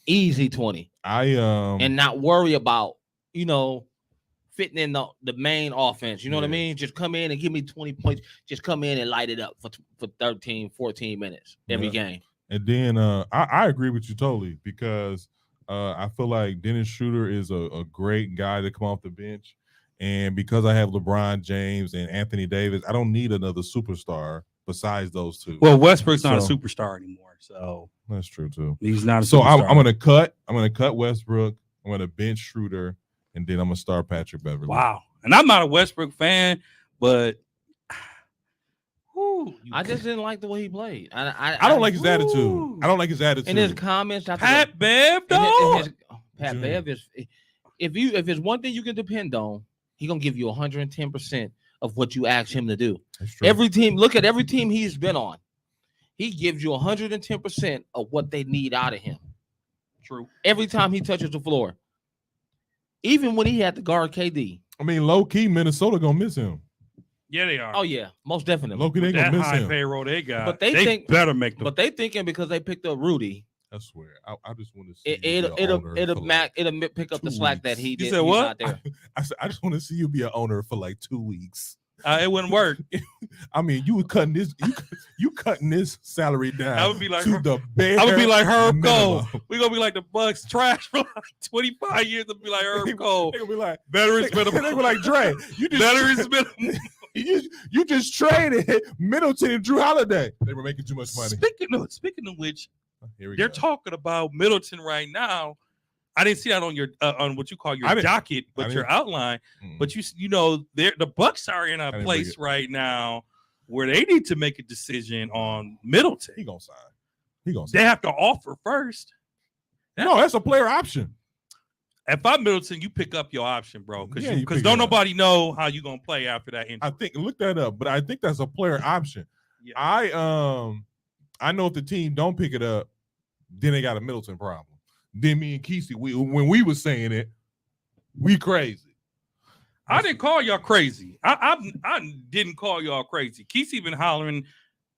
easy 20, and not worry about fitting in the main offense. You know what I Yeah. mean? Just come in and give me 20 points. Just come in and light it up for 13, 14 minutes every Yeah. game. And then I agree with you totally because I feel like Dennis Schroeder is a great guy to come off the bench. And because I have LeBron James and Anthony Davis, I don't need another superstar besides those two. Well, Westbrook's not So- a superstar anymore, so That's true too. he's not a So superstar. I'm gonna cut Westbrook. I'm gonna bench Schroeder, and then I'm gonna start Patrick Beverly. Wow. And I'm not a Westbrook fan, but whew, I just didn't like the way he played. I don't like his attitude. Ooh. I don't like his attitude. in his comments. After Pat Bev, the, in though. his- Pat Junior. Bev is if it's one thing you can depend on, he gonna give you 110% of what you ask him to do. That's true. Every team, look at every team he's been on. He gives you 110% of what they need out of him. True. Every time he touches the floor. even when he had to guard KD. I mean, low key, Minnesota gonna miss him. Yeah, they are. Oh yeah, most definitely. Low key, they that gonna miss high him. payroll they got. But they think- better make them. But they thinking because they picked up Rudy, I swear, I just want to see. it'll pick up the 2 slack that weeks. he You did. said he's what? not there. I said, I just want to see you be an owner for like 2 weeks. It wouldn't work. I mean, you were cutting this, you cutting this salary down. I would be like to the bare. I would be like Herb Cole. minimum. We're gonna be like the Bucks trash for like 25 years and be like Herb Cole. They gonna be like, Veterans they minimum. gonna be like Dre. You just Veterans minimum. you just traded Middleton and Drew Holiday. They were making too much money. Speaking of which, Here we they're go. talking about Middleton right now. I didn't see that on your on what you call your I didn't- docket, I but your didn't- outline. Mm. But you know, the Bucks are in a didn't place read it. right now where they need to make a decision on Middleton. He gonna sign. He gonna They sign. have to offer first. No, that's a player option. If I'm Middleton, you pick up your option, bro, because Yeah, you pick don't it up. nobody know how you gonna play after that injury. I think look that up, but I think that's a player option. Yeah. I know if the team don't pick it up, then they got a Middleton problem. Then me and Kesey, when we was saying it, we crazy. I didn't call y'all crazy. I didn't call y'all crazy. Kesey been hollering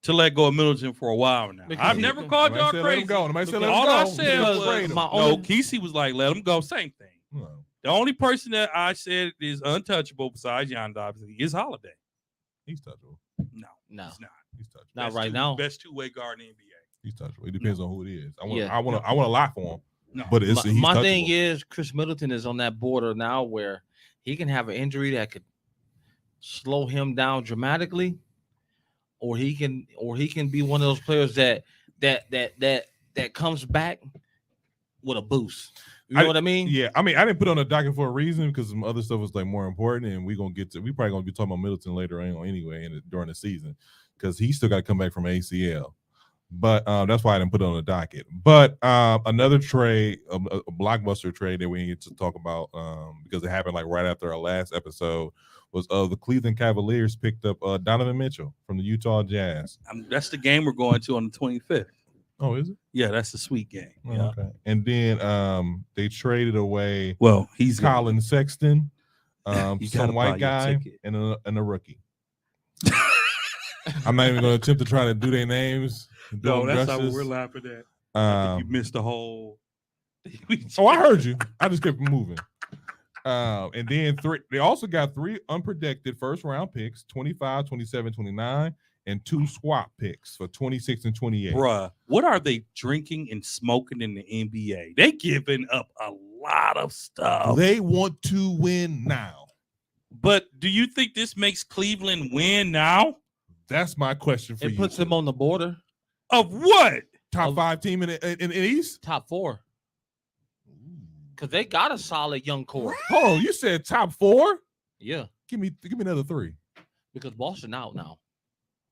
to let go of Middleton for a while now. Because I've he- never called Nobody y'all said let him crazy. go. Nobody said let him All go. I said Because was afraid of my him. only- no. Kesey was like, let him go. Same thing. No, The only person that I said is untouchable besides Giannis obviously is Holiday. he's touchable. No, No, he's not. He's touchable. not Best right two- now. Best two-way guard in the NBA. He's touchable. It depends on who it is. I Yeah. want a lot for him, No, but it's he's my touchable. thing is Chris Middleton is on that border now where he can have an injury that could slow him down dramatically, or he can be one of those players that comes back with a boost. You know what I mean? Yeah, I mean, I didn't put it on the docket for a reason because some other stuff was like more important, and we probably gonna be talking about Middleton later on anyway during the season because he still got to come back from ACL. But that's why I didn't put it on the docket. But another trade, a blockbuster trade that we need to talk about because it happened like right after our last episode was the Cleveland Cavaliers picked up Donovan Mitchell from the Utah Jazz. that's the game we're going to on the 25th. Oh, is it? Yeah, that's the sweet game. Oh, Yeah. okay. And then they traded away Well, he's Colin Sexton, You some gotta buy white your guy, ticket. and a rookie. I'm not even going to attempt to try to do their names. do No, them that's not what justice. we're laughing at. I think Um, you missed the whole. oh, I heard you. I just kept moving. And then they also got 3 unprotected first round picks, 25, 27, 29, and 2 swap picks for 26 and 28. Bruh, what are they drinking and smoking in the NBA? They giving up a lot of stuff. They want to win now. But do you think this makes Cleveland win now? That's my question for It you. puts them on the border, Of what? top of- 5 team in the East. top 4, because they got a solid young core. Hold on, you said top 4? Yeah, Give me another 3. because Boston out now.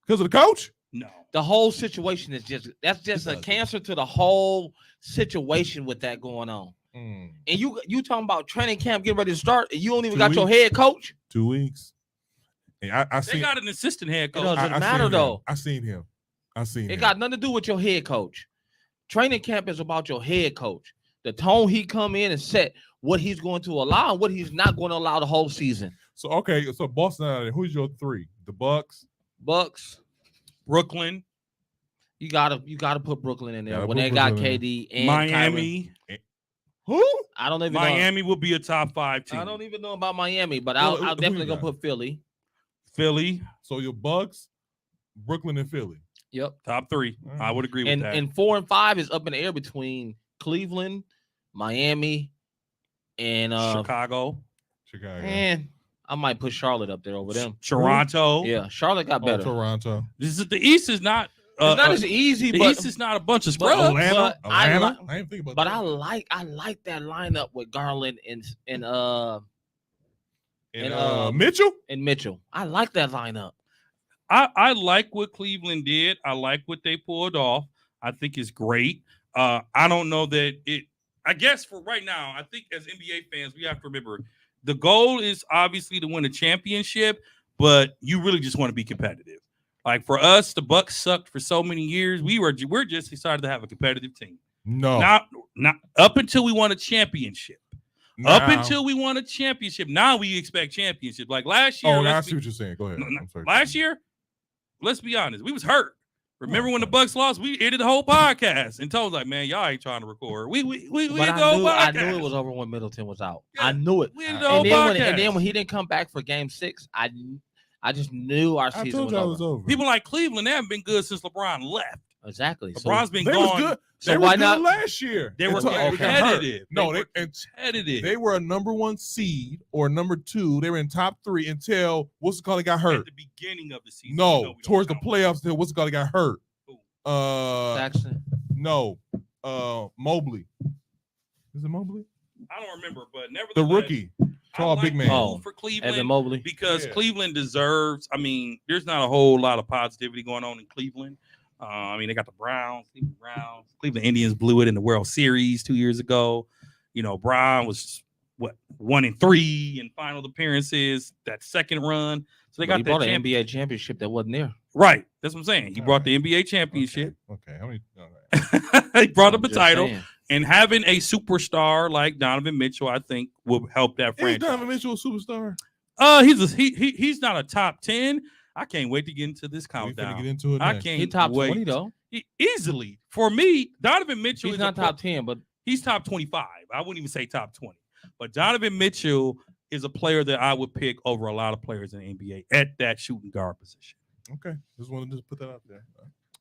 Because of the coach? No. The whole situation is just a doesn't. cancer to the whole situation with that going on. Mm, And you talking about training camp getting ready to start, and you don't even 2 got your weeks. head coach. 2 weeks. And I They seen. got an assistant head coach. doesn't I matter, seen him. though. I seen him. It got nothing to do with your head coach. Training camp is about your head coach. The tone he come in and set what he's going to allow and what he's not going to allow the whole season. So okay, so Boston. Who's your 3? The Bucks. Bucks, Brooklyn, you gotta put Brooklyn in there Gotta when put they got Brooklyn in KD and Miami. Kyrie. Who? I don't even Miami will be a top 5 know. team. I don't even know about Miami, but Well, I'll who you definitely gonna got? put Philly. Philly, So your Bucks, Brooklyn, and Philly. Yep. top 3. All right. I would agree with And that. and 4 and 5 is up in the air between Cleveland, Miami, and Chicago, Chicago. and I might put Charlotte up there over them. Toronto. Yeah, Charlotte got Oh, better. Toronto. This is the East is not. It's not as easy, the but East is not a bunch of but scrubs. Atlanta. but I Atlanta. like- I didn't think about but that. I like that lineup with Garland and and, Mitchell. Mitchell. I like that lineup. I like what Cleveland did. I like what they pulled off. I think it's great. I don't know that it. I guess for right now, I think as NBA fans, we have to remember the goal is obviously to win a championship, but you really just want to be competitive. Like for us, the Bucks sucked for so many years. We're just excited to have a competitive team. No. Not up until we won a championship. Up Now- until we won a championship, now we expect championship. Like last year, Oh, I let's see be- what you're saying. Go ahead. No, no, I'm sorry. last year, let's be honest, we was hurt. Remember Oh, when the okay. Bucks lost? We ended the whole podcast and told like, man, y'all ain't trying to record. We But ended the I whole knew, I podcast. knew it was over when Middleton was out. Yeah. I knew it. We ended the whole And then, podcast. when he didn't come back for Game 6, I just knew our I season told was you I over. was over. People like Cleveland, they haven't been good since LeBron left. Exactly. So LeBron's been they gone. was good. so They why were good not- last year? They were Until they got hurt. competitive. No, They they were and competitive. they were a number 1 seed or number 2. They were in top 3 until what's it called? They got at hurt. the beginning of the season. No, we don't towards the count. playoffs, until what's it called? They got hurt. Who? Saxton. No, Mobley. Is it Mobley? I don't remember, but nevertheless, The rookie, tall I big like man. the Oh, move for Cleveland. Evan Mobley. Because Yeah. Cleveland deserves. I mean, there's not a whole lot of positivity going on in Cleveland. I mean, they got the Cleveland Indians blew it in the World Series 2 years ago. You know, Brown was what 1-3 in final appearances. That second run, so they But got he that brought an champion. NBA championship that wasn't there. Right, that's what I'm saying. He All brought the right. NBA championship. Okay. How many? All right. He brought I'm up a just title, saying. and having a superstar like Donovan Mitchell, I think, will help that Is franchise. Donovan Mitchell a superstar? He's not a top 10. I can't wait to get into this We finna countdown. get into it. I next. can't He top wait. 20 though. Easily for me. Donovan Mitchell He's is not top 10, but He's top 25. I wouldn't even say top 20. But Donovan Mitchell is a player that I would pick over a lot of players in the NBA at that shooting guard position. Okay. Just wanted to put that out there.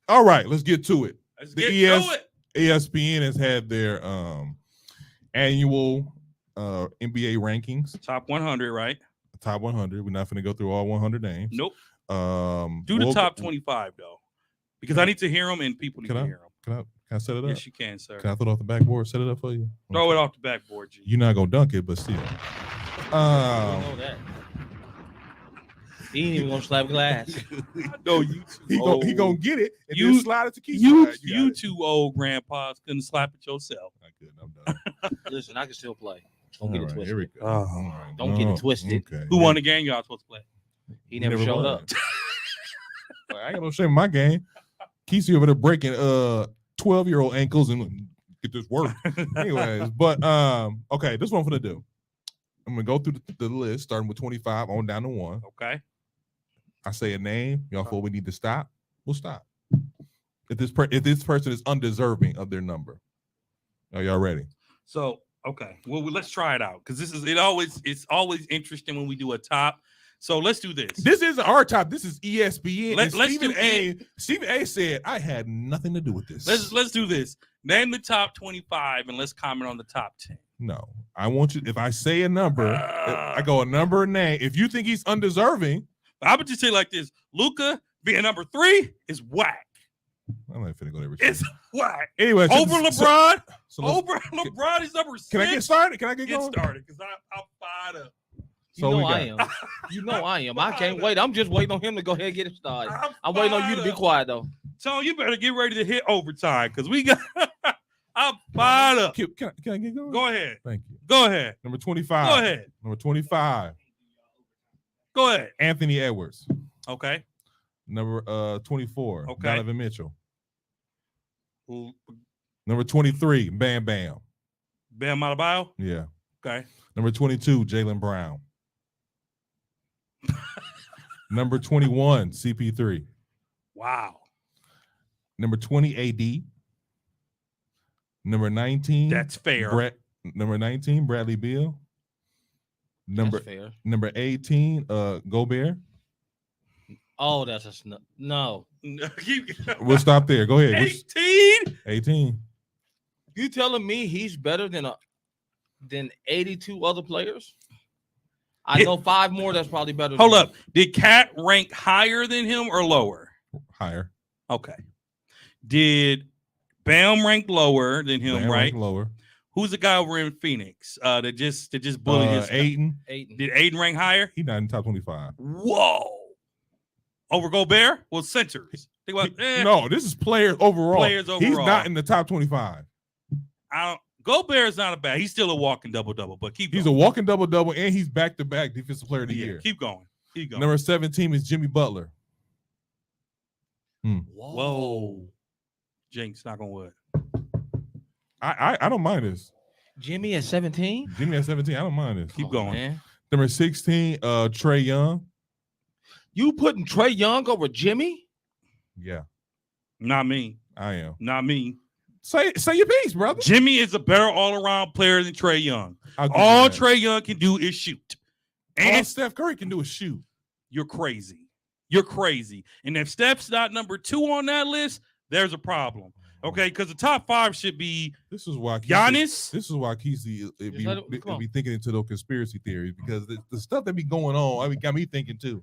All right. Let's get to it. Let's The get ES to it. ESPN has had their annual NBA rankings, Top 100, right? top 100. We're not going to go through all 100 names. Nope. Do Do the top 25 though, because I need to hear them and people need Can to I? hear them. Can I set it up? Yes, you can, sir. Can I throw it off the backboard? Set it up for you. Throw it off the backboard, G. You're not gonna dunk it, but still. we know that. He ain't even gonna slap glass. I know you too he old. gonna get it and You- then slide it to Keith. You two old grandpas couldn't slap it yourself. I couldn't. I'm done. Listen, I can still play. Don't get All it right, twisted. here we go. Oh. All right. Don't get it twisted. Okay. Who won the game y'all supposed to play? He never showed won. up. I ain't gonna shame my game. Keith over there breaking 12-year-old ankles and get this work. Anyways, but okay, this is what I'm gonna do. I'm gonna go through the list, starting with 25 on down to 1. Okay. I say a name, y'all feel we need to stop, we'll stop. If this person is undeserving of their number. Are y'all ready? So okay, well let's try it out because it's always interesting when we do a top. So let's do this. This isn't our top. This is ESPN. Let's Stephen do A. Stephen A. said I had nothing to do with this. Let's do this. Name the top 25 and let's comment on the top 10. No, I want you. If I say a number, I go a number, a name. If you think he's undeserving, I would just say like this: Luka being number 3 is whack. I'm not finna go there. It's whack. Anyway, Over LeBron. So let's- Over LeBron is number 6. Can I get started? Can I get Get going? started because I'm fired up. You know we I got- am. You know I am. I can't wait. I'm just waiting on him to go ahead and get it started. I'm waiting on you to be fired up. quiet though. Tone, you better get ready to hit overtime because we got. I'm fired up. Can I get going? Go ahead. Thank you. Go ahead. Number 25. Go ahead. Number 25. Go ahead. Anthony Edwards. Okay. Number 24. Okay. Donovan Mitchell. Who- Number 23. Bam Bam. Bam Adebayo. Yeah. Okay. Number 22. Jaylen Brown. Number 21. CP3. Wow. Number 20. AD. Number 19. That's fair. Number 19. Bradley Beal. That's fair. Number 18. Gobert. Oh, that's no. We'll stop there. Go ahead. 18. 18. You telling me he's better than 82 other players? I know 5 more that's probably better. Hold than up. Did Cat rank higher than him or lower? Higher. Okay. Did Bam rank lower than him, Bam right? ranked lower. Who's the guy over in Phoenix that just bullied his Aiden. Aiton. Did Aiden rank higher? He's not in the top 25. Whoa. Over Gobert? Well, centers. Think about No, this is players overall. Players He's overall. not in the top 25. Gobert's not a bad. He's still a walking double-double, but keep going. He's a walking double-double, and he's back-to-back defensive player of the year. Keep going. Keep going. Number 17 is Jimmy Butler. Whoa. Jinx, knock on wood. I don't mind this. Jimmy at 17. Jimmy at 17. I don't mind this. Keep Come on, going. man. Number 16, Trey Young. You putting Trey Young over Jimmy? Yeah, Not me. I am. Not me. Say your piece, brother. Jimmy is a better all-around player than Trey Young. I'll give you All that. Trey Young can do is shoot. All And Steph Curry can do is shoot. you're crazy. You're crazy. And if Steph's not number 2 on that list, there's a problem. Okay, because the top 5 should be This is why Giannis. This is why Kesey Just let it- come on. be thinking into those conspiracy theories because the stuff that be going on, I mean, got me thinking too.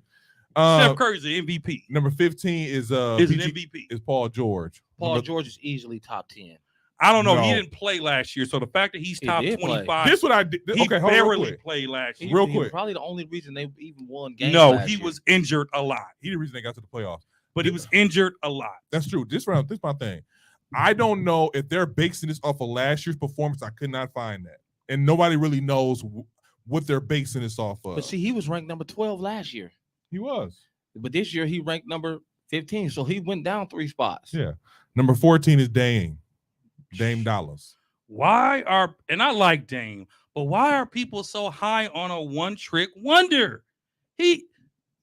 Steph Curry's the MVP. Number 15 is Is an MVP. is Paul George. Paul Number- George is easily top 10. I don't know. He No. didn't play last year, so the fact that he's He top did play. 25, This what I did. he Okay, hold on real barely quick. played last He, year. Real he quick. probably the only reason they even won games. No, last he year. was injured a lot, He the reason they got to the playoffs. but he was injured a lot. That's true. This is my thing. I don't know if they're basing this off of last year's performance. I could not find that, and nobody really knows what they're basing this off of. But see, he was ranked number 12 last year. He was. But this year he ranked number 15, so he went down 3 spots. Yeah. Number 14 is Dame Dollars. Why are, and I like Dame, but why are people so high on a one-trick wonder?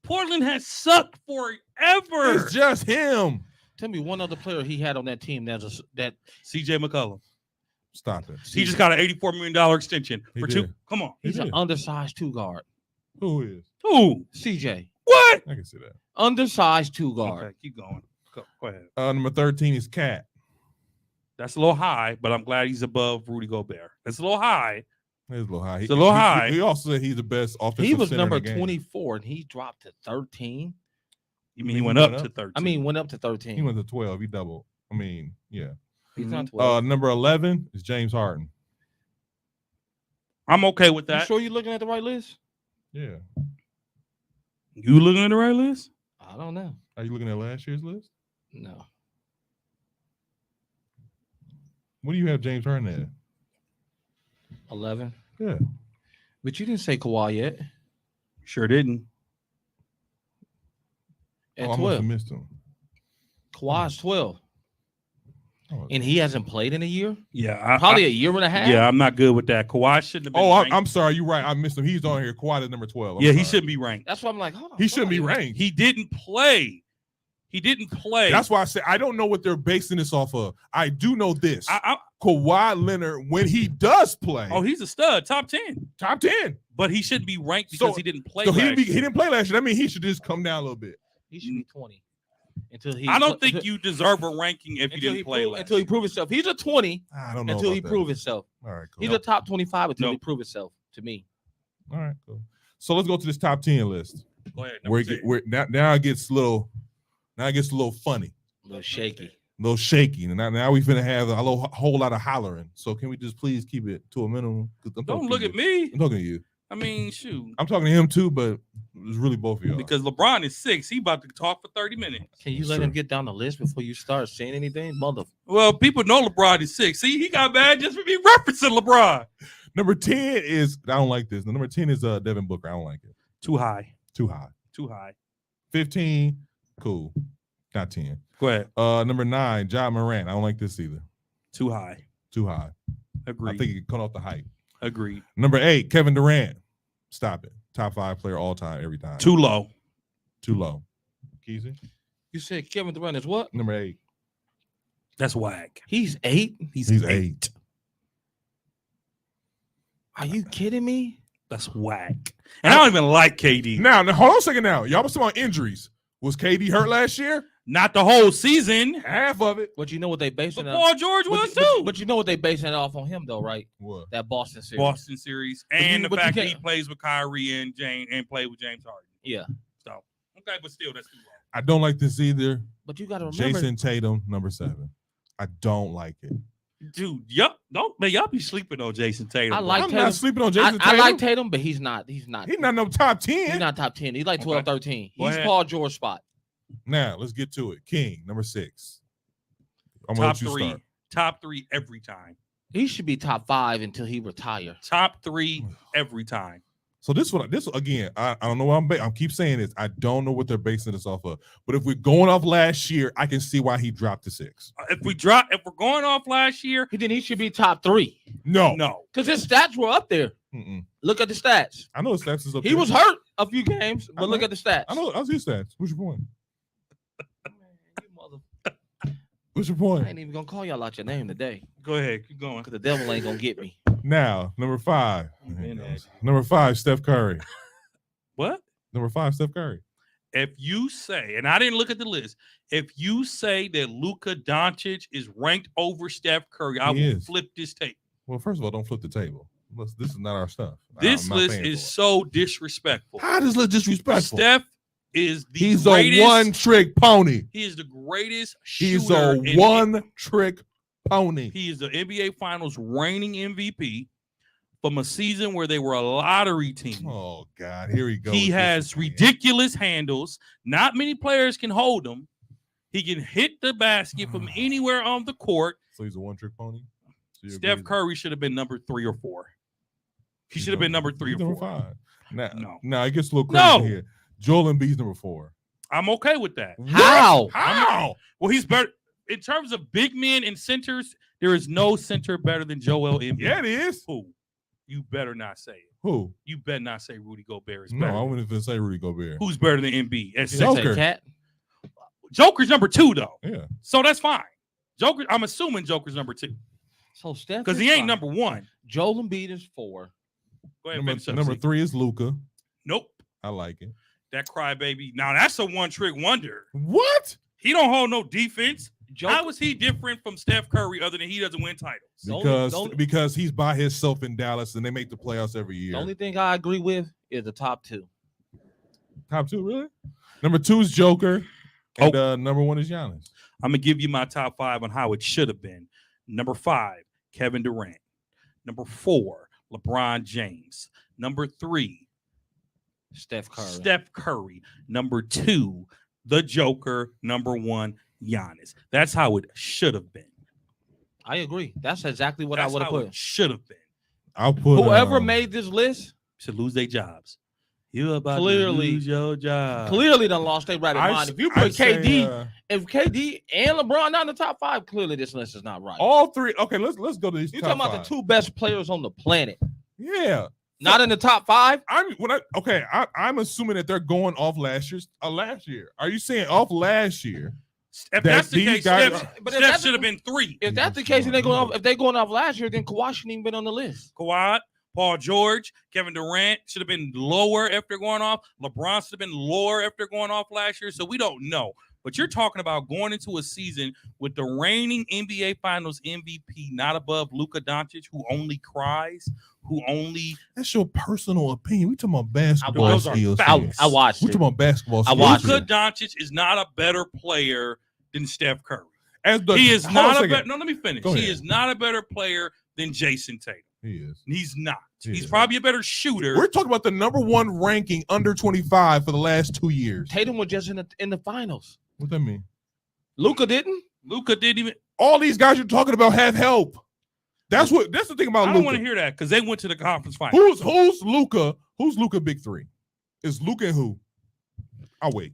Portland has sucked forever. It's just him. Tell me one other player he had on that team that CJ McCollum. Stop it. He just got an $84 million extension He for did. 2. Come on. he's He an did. undersized 2 guard. Who is? Ooh, CJ, what? I can see that. undersized 2 guard. Okay, keep going. Go ahead. Number 13 is Cat. That's a little high, but I'm glad he's above Rudy Gobert. That's a little high. It's a little high. It's a little high. He also said he's the best offensive. He was center in number the game. 24 and he dropped to 13. You mean he went up to 13? I mean, went up to 13. He went to 12. He doubled. I mean, yeah. He's not 12. Number 11 is James Harden. I'm okay with You that. sure you're looking at the right list? Yeah. You looking at the right list? I don't know. Are you looking at last year's list? No. What do you have James Harden at? 11. Yeah. But you didn't say Kawhi yet. Sure didn't. At I must 12. have missed him. Kawhi's 12. Oh, And he hasn't played in a year? Yeah, Probably a year and a half? Yeah, I'm not good with that. Kawhi shouldn't have been. ranked. I'm sorry. You're right. I missed him. He's on here. Kawhi is number 12. I'm Yeah, he sorry. shouldn't be ranked. That's why I'm like, hold on. He shouldn't be hold on. ranked. He didn't play. He didn't play. That's why I say I don't know what they're basing this off of. I do know this. I, Kawhi Leonard, when he does play, oh, he's a stud, top 10. top 10. But he shouldn't be ranked because So- he didn't play. So he last didn't, he year. didn't play last year. That means he should just come down a little bit. He should be 20. Until he I don't think you deserve a ranking if you didn't play last until he year. prove himself. He's a 20 I don't know. until about he that. prove himself. All right, cool. He's a top 25 until he Nope. prove himself to me. All right, cool. So let's go to this top 10 list. Go ahead. Where, number 10. now it gets a little funny, A little shaky. a little shaky. And now we finna have a whole lot of hollering. So can we just please keep it to a minimum? 'Cause I'm Don't talking look to at you. me. I'm talking to you. I mean, shoot. I'm talking to him too, but it's really both of y'all. Because LeBron is 6. He about to talk for 30 minutes. Can you That's let true. him get down the list before you start saying anything? Mother. Well, people know LeBron is 6. See, he got mad just for me referencing LeBron. Number 10 is I don't like this. The number 10 is Devin Booker. I don't like it. Too high. Too high. Too high. 15, cool. Not 10. Go ahead. Number 9, John Morant. I don't like this either. Too high. Too high. Agreed. I think it cut off the hype. Agreed. Number 8, Kevin Durant. Stop it. Top 5 player all time, every time. Too low. Too low. Keezy? You said Kevin Durant is what? Number 8. That's whack. He's 8. He's 8. Are you kidding me? That's whack. And I don't even like KD. Now, hold on a second now. Y'all was talking about injuries. Was KD hurt last year? Not the whole season. Half of it. But you know what they But basing it Paul George was too. But you know what they basing it off on him though, right? What? That Boston series. Boston series But and you- the but you fact that he can't- plays with Kyrie and played with James Harden. Yeah. So okay, but still that's too low. I don't like this either. But you got to remember. Jason Tatum, number 7. I don't like it. Dude, y'all be sleeping on Jason Tatum. I bro. like I'm Tatum. not sleeping on I, Jason I Tatum. like Tatum, but he's not. He's not. He's not no top 10. He's not top 10. He's like 12, Okay. 13. Go He's ahead. Paul George spot. Now, let's get to it. King, number 6. I'm going top to let you three. start. Top 3 every time. He should be top 5 until he retire. Top 3 every time. So this again, I don't know what I'm keep saying this. I don't know what they're basing this off of. But if we're going off last year, I can see why he dropped to 6. If we're going off last year, He should be top 3 no. because his stats were up there. Mm-mm. Look at the stats. I know his stats is up He there. was hurt a few games, I but look know. at the stats. I know his stats. What's your point? You mother- What's your I point? ain't even gonna call y'all out your name today Go ahead, keep going. because the devil ain't gonna get me. Now, number 5. Man, Number 5, Steph Curry. What? Number 5, Steph Curry. If you say, and I didn't look at the list, if you say that Luka Doncic is ranked over Steph Curry, I He will is. flip this tape. Well, first of all, don't flip the table. This is not our stuff. This I'm not list paying is for it. so disrespectful. How does this disrespectful? Steph is the He's greatest. a one-trick pony. He is the greatest He's shooter. a one-trick pony. He is the NBA Finals reigning MVP from a season where they were a lottery team. Oh God, here he goes. He with has this again. ridiculous handles. Not many players can hold him. He can hit the basket from anywhere on the court. So he's a one-trick pony. So you Steph agree- Curry should have been number 3 or 4. He he's should have been number 3 he's or number 4. 5. Now, No. now it gets a little crazy No. here. Joel Embiid's number 4. I'm okay with that. How? What? How? Well, he's better in terms of big men and centers. There is no center better than Joel Embiid. Yeah, it is. Who? You better not say it. Who? You better not say Rudy Gobert is No, better. I wouldn't even say Rudy Gobert. Who's better than Embiid? At Yeah. six? Joker. Cat. Joker's number 2 though, Yeah. so that's fine. Joker, I'm assuming Joker's number 2 So Steph, because is he ain't fine. number 1. Joel Embiid is 4. Go ahead, Number, finish up, number C. 3 is Luka. Nope, I like it. that crybaby. Now that's a one-trick wonder. What? He don't hold no defense. Joker, How is he different from Steph Curry other than he doesn't win titles? The only- Because the only- because he's by himself in Dallas and they make the playoffs every year. the only thing I agree with is the top 2. Top 2, really? Number 2 is Joker. And number 1 is Giannis. I'm gonna give you my top 5 on how it should have been. Number 5, Kevin Durant. Number 4, LeBron James. Number 3, Steph Curry. Steph Curry. Number 2, the Joker. Number 1, Giannis. That's how it should have been. I agree. That's exactly what That's I would have how put. it should have been. I'll put Whoever made this list Should lose their jobs. You about Clearly- to lose your job. clearly done lost their right I'd- mind. If you I'd put say, KD, if KD and LeBron down the top 5, clearly this list is not right. all 3. Okay, let's go to these. You're top talking about five. the 2 best players on the planet, Yeah. not in the top 5. I'm assuming that they're going off last year. Are you saying off last year? If that that's the these case, guys Steph, are- But if Steph that's should have the- been 3. If that's the case, and if they're going off last year, then Kawhi shouldn't even been on the list. Kawhi, Paul George, Kevin Durant should have been lower after going off. LeBron should have been lower after going off last year. So we don't know. But you're talking about going into a season with the reigning NBA Finals MVP not above Luka Doncic, who only cries, who only That's your personal opinion. We talking about basketball Those are skills. facts. here. I watched We it. talking about basketball I skills. watched here. Luka Doncic is not a better player than Steph Curry. As the, He is hold on not a second. better. No, let me finish. Go He ahead. is not a better player than Jason Tatum. He is. He's not. He He's is. probably a better shooter. We're talking about the number 1 ranking under 25 for the last 2 years. Tatum was just in the finals. What that mean? Luka didn't. Luka didn't even. All these guys you're talking about have help. That's the thing about I don't want Luka. to hear that because they went to the conference final. Who's Luka? Who's Luka big 3? Is Luka and who? I'll wait.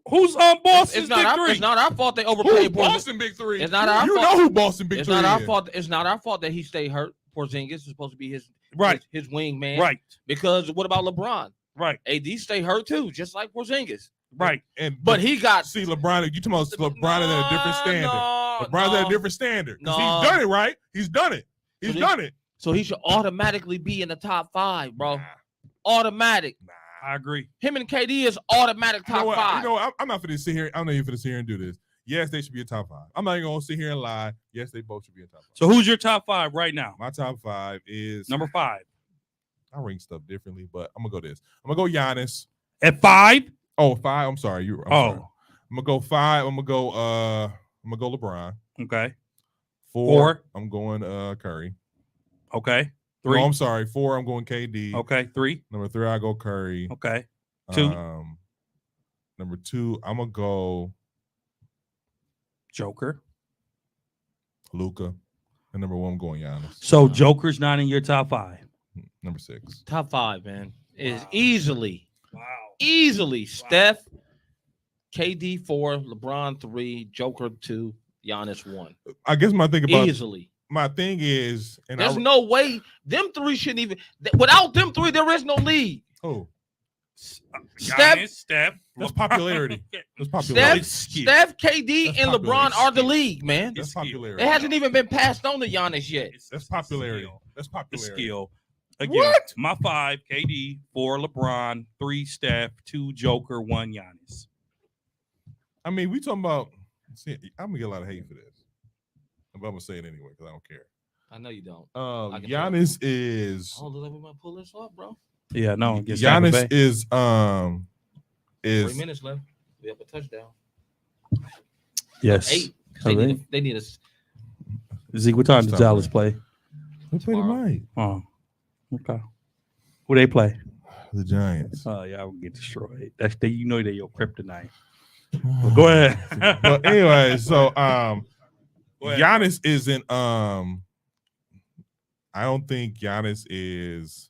Who's Boston's It's not, big our, 3? it's not our fault they Who's overpaid Porzingis. Boston big 3? It's not our You fault. know who Boston big It's 3 not our is. fault. It's not our fault that he stayed hurt. Porzingis is supposed to be his Right, his wingman. right, Because what about LeBron? right, AD stay hurt too, just like Porzingis. right. But he got see LeBron. You talking about LeBron is at a different standard. LeBron's at a different standard. 'Cause No. he's done it, right? He's done it. He's So done it. So he should automatically be in the top 5, bro. Nah, Automatic. nah. I agree. Him and KD is automatic You know top what? 5. I'm not going to sit here. I'm not even going to sit here and do this. Yes, they should be a top 5. I'm not even going to sit here and lie. Yes, they both should be a top 5. So who's your top 5 right now? My top 5 is Number 5 I rank stuff differently, but I'm gonna go this. I'm gonna go Giannis. at 5. Oh, 5. I'm sorry. I'm sorry. Oh, I'm gonna go 5. I'm gonna go LeBron. okay, 4. I'm going Curry. okay. No, 3. I'm sorry. 4. I'm going KD. Okay, 3. Number 3, I go Curry. Okay, 2. Number 2, I'm gonna go Joker. Luka. And number 1, I'm going Giannis. So Joker's not in your top 5. Number 6. Top 5, man. is Wow. easily Steph, KD 4, LeBron 3, Joker 2, Giannis 1. I guess my thing about Easily. my thing is, and There's no way them three shouldn't even. Without them three, there is no league. oh, Giannis, Steph. That's LeBron. popularity. that's popularity. Steph, KD, That's and LeBron popularity. are the league, man. That's It's skill. popularity. It hasn't even been passed on to Giannis yet. That's popularity. Skill. That's The popularity. skill. Again, What? my 5, KD, 4, LeBron, 3, Steph, 2, Joker, 1, Giannis. I mean, we talking about. See, I'm gonna get a lot of hate for this, but I'm gonna say it anyway because I don't care. I know you don't. I can Giannis is Oh, look, we might pull this up, bro. Yeah, no. Giannis is 3 minutes left. We have a touchdown. Yes. 8. Okay. They need us. Zeke, what time Stop does Dallas it. play? They play Tomorrow. tonight. Oh, okay. Who they play? The Giants. Oh, yeah, I will get destroyed. That's they. You know they're your kryptonite. Well, go ahead. But anyway, so Go ahead. Giannis isn't I don't think Giannis is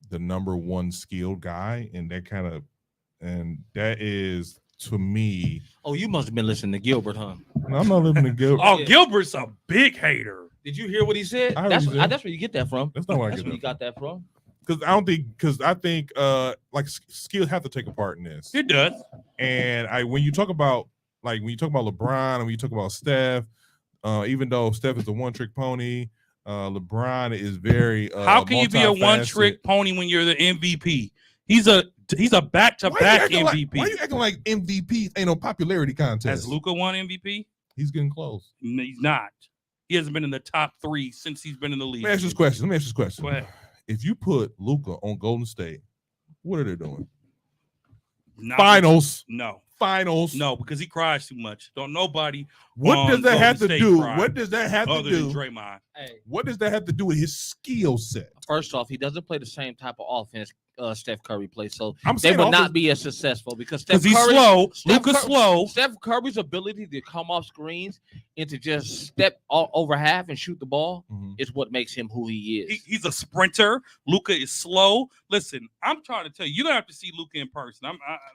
the number one skilled guy, and that is to me. Oh, you must have been listening to Gilbert, huh? No, I'm not living in guilt. Oh, Yeah. Gilbert's a big hater. Did you hear what he said? I heard That's what he said. that's where you get that from. That's not where I That's get where you that got that from. because I think like skills have to take a part in this. It does. And when you talk about LeBron and when you talk about Steph, even though Steph is a one-trick pony, LeBron is very How can you be a multifaceted. one-trick pony when you're the MVP? He's a back-to-back MVP. Why you acting like MVP ain't no popularity contest? Has Luka won MVP? He's getting close. No, he's not. He hasn't been in the top 3 since he's been in the league. Let me ask you this question. Go ahead. If you put Luka on Golden State, what are they doing? Not- Finals. No, because he cries too much. Don't nobody. What on does that have to Golden State do? cry What does that have to other than do? Draymond? Hey, What does that have to do with his skill set? first off, he doesn't play the same type of offense Steph Curry plays, so I'm they saying will offense- not be as successful because Steph Because he's Curry, slow. Steph Luka's Cur- slow. Steph Curry's ability to come off screens and to just step over half and shoot the ball Mhm. is what makes him who he is. He's a sprinter. Luka is slow. Listen, I'm trying to tell you, you're gonna have to see Luka in person.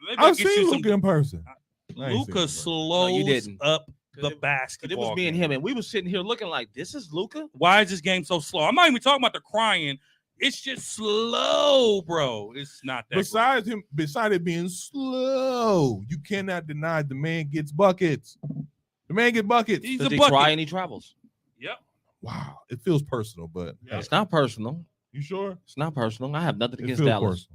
Maybe I'll I've get you seen some. Luka in person. I ain't seen him in Luka person. slows No, you didn't. up 'Cause the it- basketball. But it was me and game. him, and we was sitting here looking like, this is Luka? Why is this game so slow? I'm not even talking about the crying. It's just slow, bro. It's not that. Besides it being slow, you cannot deny the man gets buckets. The man gets buckets. He's Does a he bucket. cry and he travels? Yep. Wow, it feels personal, but It's not personal. you sure? It's not personal. I have nothing It against feels Dallas,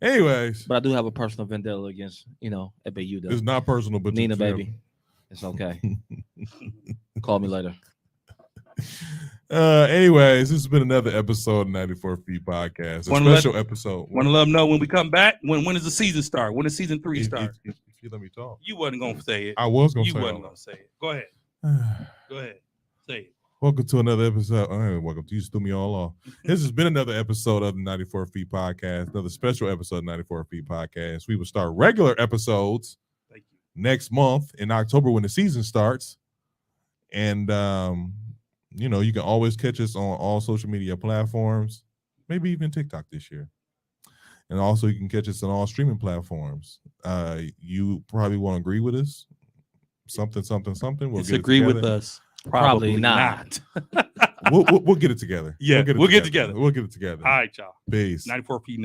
personal. Anyways, but I do have a personal vendetta against, FAU. Though. it's not personal, but Nina, to them. baby. It's okay. Call me later. Anyways, this has been another episode of 94 Feet Podcast. A Wanna let- special episode. Want to let them know when we come back? When does the season start? When does season 3 If- start? if you let me talk. You wasn't gonna say it. I was gonna You say wasn't all gonna say it. Go ahead. that. Go ahead. Say it. Welcome to another episode. Welcome to you. Just threw me all off. This has been another episode of the 94 Feet Podcast, another special episode of 94 Feet Podcast. We will start regular episodes Thank you. next month in October when the season starts. And, you can always catch us on all social media platforms, maybe even TikTok this year. And also, you can catch us on all streaming platforms. You probably won't agree with us. Something. We'll Disagree get it with together. us. Probably not. We'll get it together. Yeah, we'll get together. We'll get it together. All right, y'all. Peace. 94 feet next.